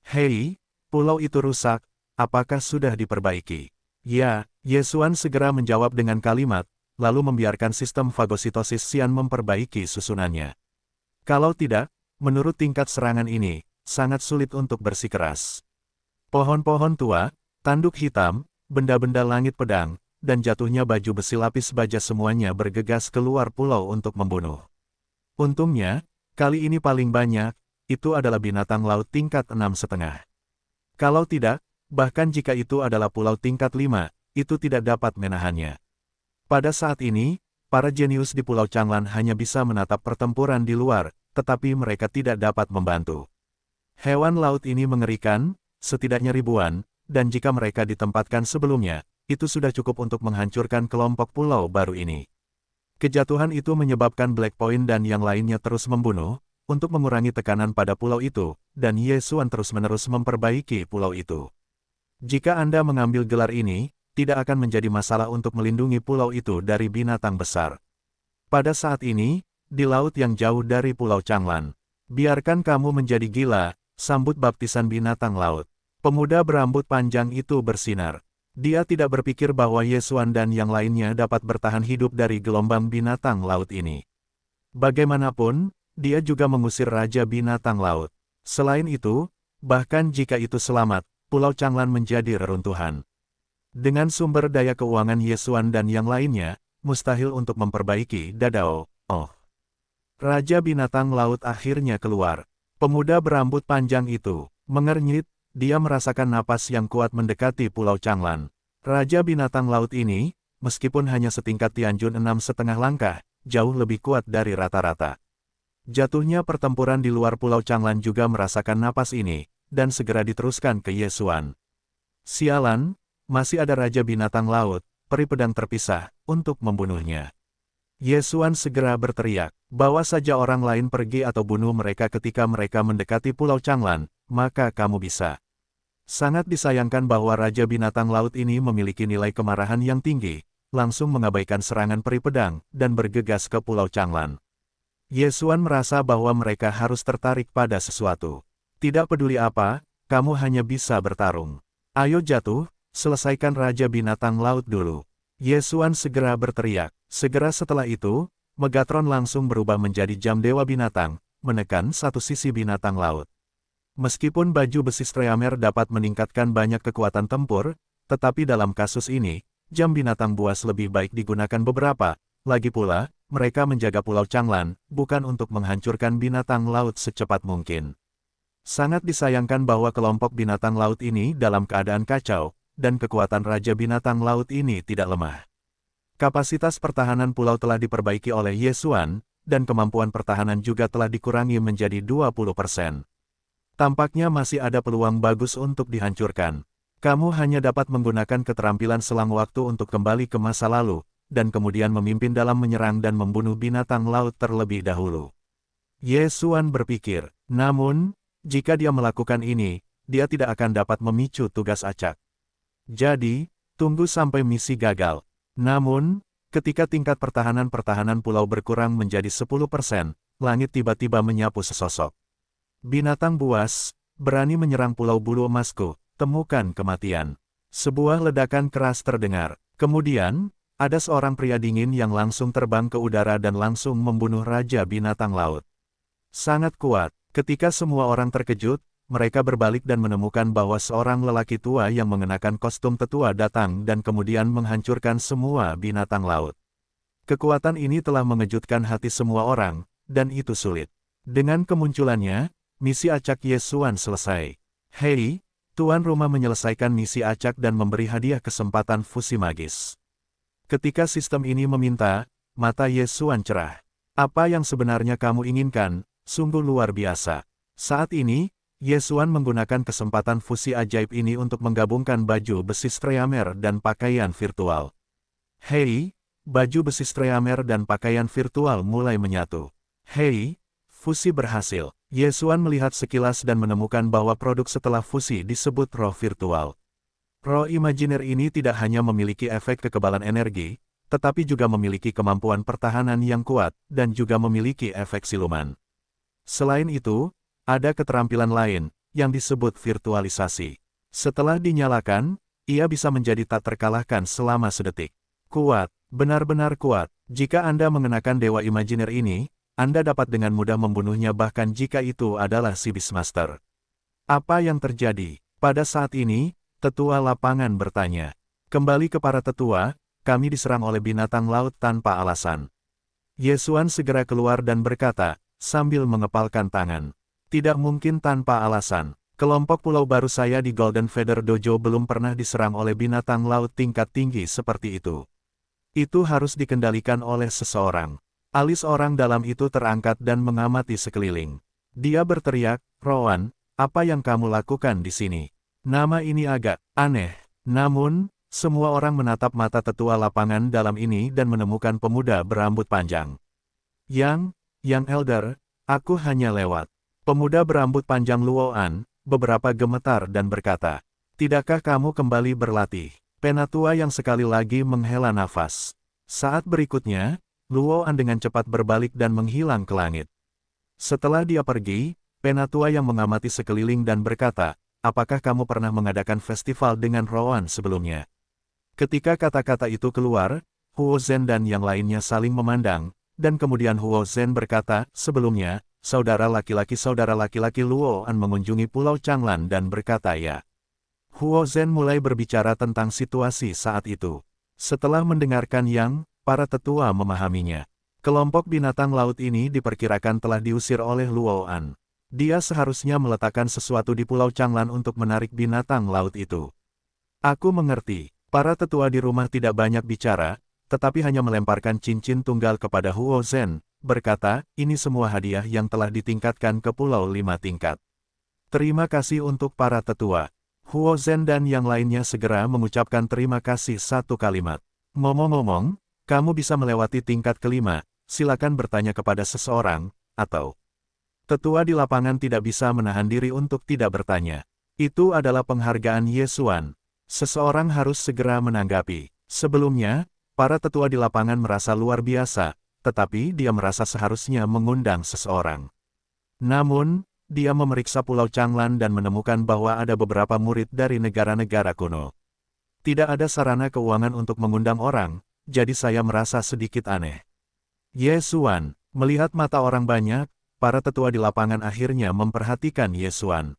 Hei, pulau itu rusak, apakah sudah diperbaiki? Ya, Ye Xuan segera menjawab dengan kalimat, lalu membiarkan sistem fagositosis Xian memperbaiki susunannya. Kalau tidak, menurut tingkat serangan ini, sangat sulit untuk bersikeras. Pohon-pohon tua, tanduk hitam, benda-benda langit pedang, dan jatuhnya baju besi lapis baja semuanya bergegas keluar pulau untuk membunuh. Untungnya, kali ini paling banyak, itu adalah binatang laut tingkat 6,5. Kalau tidak, bahkan jika itu adalah pulau tingkat 5, itu tidak dapat menahannya. Pada saat ini, para jenius di Pulau Changlan hanya bisa menatap pertempuran di luar, tetapi mereka tidak dapat membantu. Hewan laut ini mengerikan, setidaknya ribuan, dan jika mereka ditempatkan sebelumnya, itu sudah cukup untuk menghancurkan kelompok pulau baru ini. Kejatuhan itu menyebabkan Black Point dan yang lainnya terus membunuh, untuk mengurangi tekanan pada pulau itu, dan Ye Xuan terus-menerus memperbaiki pulau itu. Jika Anda mengambil gelar ini, tidak akan menjadi masalah untuk melindungi pulau itu dari binatang besar. Pada saat ini, di laut yang jauh dari Pulau Changlan, biarkan kamu menjadi gila, sambut baptisan binatang laut. Pemuda berambut panjang itu bersinar. Dia tidak berpikir bahwa Ye Xuan dan yang lainnya dapat bertahan hidup dari gelombang binatang laut ini. Bagaimanapun, dia juga mengusir Raja Binatang Laut. Selain itu, bahkan jika itu selamat, Pulau Changlan menjadi reruntuhan. Dengan sumber daya keuangan Ye Xuan dan yang lainnya, mustahil untuk memperbaiki Dadao. Raja Binatang Laut akhirnya keluar. Pemuda berambut panjang itu mengernyit, dia merasakan napas yang kuat mendekati Pulau Changlan. Raja Binatang Laut ini, meskipun hanya setingkat Tianjun 6,5 langkah, jauh lebih kuat dari rata-rata. Jatuhnya pertempuran di luar Pulau Changlan juga merasakan napas ini, dan segera diteruskan ke Ye Xuan. Sialan, masih ada Raja Binatang Laut, peri pedang terpisah, untuk membunuhnya. Ye Xuan segera berteriak, bawa saja orang lain pergi atau bunuh mereka ketika mereka mendekati Pulau Changlan, maka kamu bisa. Sangat disayangkan bahwa Raja Binatang Laut ini memiliki nilai kemarahan yang tinggi, langsung mengabaikan serangan peri pedang, dan bergegas ke Pulau Changlan. Ye Xuan merasa bahwa mereka harus tertarik pada sesuatu. Tidak peduli apa, kamu hanya bisa bertarung. Ayo jatuh, selesaikan Raja Binatang Laut dulu. Ye Xuan segera berteriak. Segera setelah itu, Megatron langsung berubah menjadi jam Dewa Binatang, menekan satu sisi binatang laut. Meskipun baju besi Streamer dapat meningkatkan banyak kekuatan tempur, tetapi dalam kasus ini, jam binatang buas lebih baik digunakan beberapa. Lagi pula, mereka menjaga Pulau Changlan, bukan untuk menghancurkan binatang laut secepat mungkin. Sangat disayangkan bahwa kelompok binatang laut ini dalam keadaan kacau, dan kekuatan Raja Binatang Laut ini tidak lemah. Kapasitas pertahanan pulau telah diperbaiki oleh Ye Xuan, dan kemampuan pertahanan juga telah dikurangi menjadi 20%. Tampaknya masih ada peluang bagus untuk dihancurkan. Kamu hanya dapat menggunakan keterampilan selang waktu untuk kembali ke masa lalu, dan kemudian memimpin dalam menyerang dan membunuh binatang laut terlebih dahulu. Ye Xuan berpikir, namun, jika dia melakukan ini, dia tidak akan dapat memicu tugas acak. Jadi, tunggu sampai misi gagal. Namun, Ketika tingkat pertahanan pulau berkurang menjadi 10%, langit tiba-tiba menyapu sesosok. Binatang buas, berani menyerang pulau bulu emasku, temukan kematian. Sebuah ledakan keras terdengar. Kemudian, ada seorang pria dingin yang langsung terbang ke udara dan langsung membunuh Raja Binatang Laut. Sangat kuat. Ketika semua orang terkejut, mereka berbalik dan menemukan bahwa seorang lelaki tua yang mengenakan kostum tetua datang dan kemudian menghancurkan semua binatang laut. Kekuatan ini telah mengejutkan hati semua orang, dan itu sulit. Dengan kemunculannya, misi acak Yesuan selesai. Hei, tuan rumah menyelesaikan misi acak dan memberi hadiah kesempatan fusi magis. Ketika sistem ini meminta, mata Yesuan cerah. Apa yang sebenarnya kamu inginkan? Sungguh luar biasa. Saat ini, Yesuan menggunakan kesempatan fusi ajaib ini untuk menggabungkan baju besi Streamer dan pakaian virtual. Hei, baju besi Streamer dan pakaian virtual mulai menyatu. Hei, fusi berhasil. Yesuan melihat sekilas dan menemukan bahwa produk setelah fusi disebut roh virtual. Roh imajiner ini tidak hanya memiliki efek kekebalan energi, tetapi juga memiliki kemampuan pertahanan yang kuat, dan juga memiliki efek siluman. Selain itu, ada keterampilan lain, yang disebut virtualisasi. Setelah dinyalakan, ia bisa menjadi tak terkalahkan selama sedetik. Kuat, benar-benar kuat. Jika Anda mengenakan dewa imajiner ini, Anda dapat dengan mudah membunuhnya bahkan jika itu adalah si Beastmaster. Apa yang terjadi? Pada saat ini, tetua lapangan bertanya. Kembali ke para tetua, kami diserang oleh binatang laut tanpa alasan. Yesuan segera keluar dan berkata, sambil mengepalkan tangan. Tidak mungkin tanpa alasan. Kelompok pulau baru saya di Golden Feather Dojo belum pernah diserang oleh binatang laut tingkat tinggi seperti itu. Itu harus dikendalikan oleh seseorang. Alis orang dalam itu terangkat dan mengamati sekeliling. Dia berteriak, Rowan, apa yang kamu lakukan di sini? Nama ini agak aneh. Namun, semua orang menatap mata tetua lapangan dalam ini dan menemukan pemuda berambut panjang. Yang elder, aku hanya lewat. Pemuda berambut panjang Luoan, beberapa gemetar dan berkata, tidakkah kamu kembali berlatih? Penatua yang sekali lagi menghela nafas. Saat berikutnya, Luoan dengan cepat berbalik dan menghilang ke langit. Setelah dia pergi, Penatua yang mengamati sekeliling dan berkata, apakah kamu pernah mengadakan festival dengan Rowan sebelumnya? Ketika kata-kata itu keluar, Huo Zhen dan yang lainnya saling memandang, dan kemudian Huo Zhen berkata, sebelumnya, saudara laki-laki Luoan mengunjungi Pulau Changlan dan berkata ya. Huo Zhen mulai berbicara tentang situasi saat itu. Setelah mendengarkan para tetua memahaminya. Kelompok binatang laut ini diperkirakan telah diusir oleh Luoan. Dia seharusnya meletakkan sesuatu di Pulau Changlan untuk menarik binatang laut itu. Aku mengerti, para tetua di rumah tidak banyak bicara, tetapi hanya melemparkan cincin tunggal kepada Huo Zhen, berkata, ini semua hadiah yang telah ditingkatkan ke Pulau 5 tingkat. Terima kasih untuk para tetua. Huo Zhen dan yang lainnya segera mengucapkan terima kasih satu kalimat. Ngomong-ngomong, kamu bisa melewati tingkat kelima, silakan bertanya kepada seseorang, atau... Tetua di lapangan tidak bisa menahan diri untuk tidak bertanya. Itu adalah penghargaan Yesuan. Seseorang harus segera menanggapi. Sebelumnya, para tetua di lapangan merasa luar biasa, tetapi dia merasa seharusnya mengundang seseorang. Namun, dia memeriksa Pulau Changlan dan menemukan bahwa ada beberapa murid dari negara-negara kuno. Tidak ada sarana keuangan untuk mengundang orang, jadi saya merasa sedikit aneh. Yesuan, melihat mata orang banyak, para tetua di lapangan akhirnya memperhatikan Yesuan.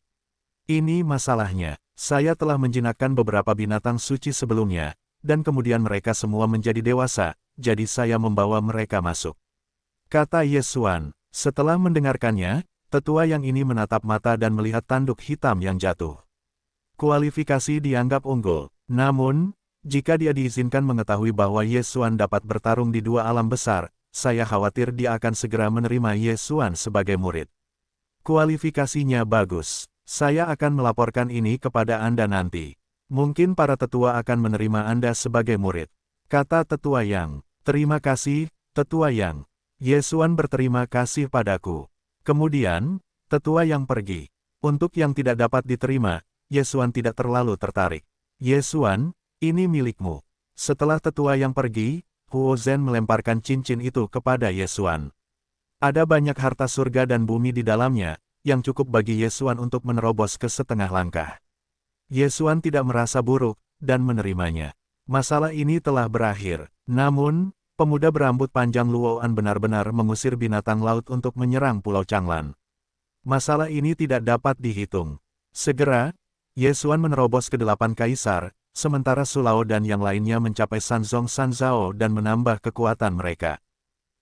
Ini masalahnya, saya telah menjinakkan beberapa binatang suci sebelumnya, dan kemudian mereka semua menjadi dewasa, jadi saya membawa mereka masuk. Kata Yesuan. Setelah mendengarkannya, tetua yang ini menatap mata dan melihat tanduk hitam yang jatuh. Kualifikasi dianggap unggul, namun, jika dia diizinkan mengetahui bahwa Yesuan dapat bertarung di dua alam besar, saya khawatir dia akan segera menerima Yesuan sebagai murid. Kualifikasinya bagus, saya akan melaporkan ini kepada Anda nanti. Mungkin para tetua akan menerima Anda sebagai murid. Kata tetua yang, terima kasih, tetua yang. Yesuan berterima kasih padaku. Kemudian, tetua yang pergi. Untuk yang tidak dapat diterima, Yesuan tidak terlalu tertarik. Yesuan, ini milikmu. Setelah tetua yang pergi, Huo Zhen melemparkan cincin itu kepada Ye Xuan. Ada banyak harta surga dan bumi di dalamnya, yang cukup bagi Ye Xuan untuk menerobos ke setengah langkah. Ye Xuan tidak merasa buruk, dan menerimanya. Masalah ini telah berakhir. Namun, pemuda berambut panjang Luoan benar-benar mengusir binatang laut untuk menyerang Pulau Changlan. Masalah ini tidak dapat dihitung. Segera, Ye Xuan menerobos ke 8 kaisar, sementara Sulao dan yang lainnya mencapai Sanzong Sanzhao dan menambah kekuatan mereka.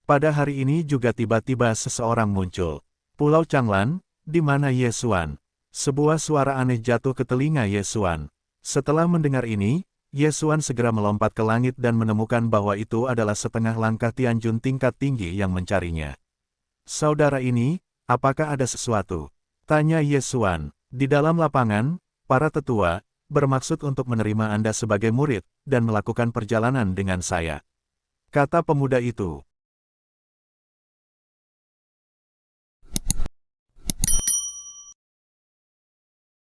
Pada hari ini juga tiba-tiba seseorang muncul. Pulau Changlan, di mana Ye Xuan? Sebuah suara aneh jatuh ke telinga Ye Xuan. Setelah mendengar ini, Ye Xuan segera melompat ke langit dan menemukan bahwa itu adalah setengah langkah Tianjun tingkat tinggi yang mencarinya. Saudara ini, apakah ada sesuatu? Tanya Ye Xuan. Di dalam lapangan, para tetua, bermaksud untuk menerima Anda sebagai murid, dan melakukan perjalanan dengan saya. Kata pemuda itu.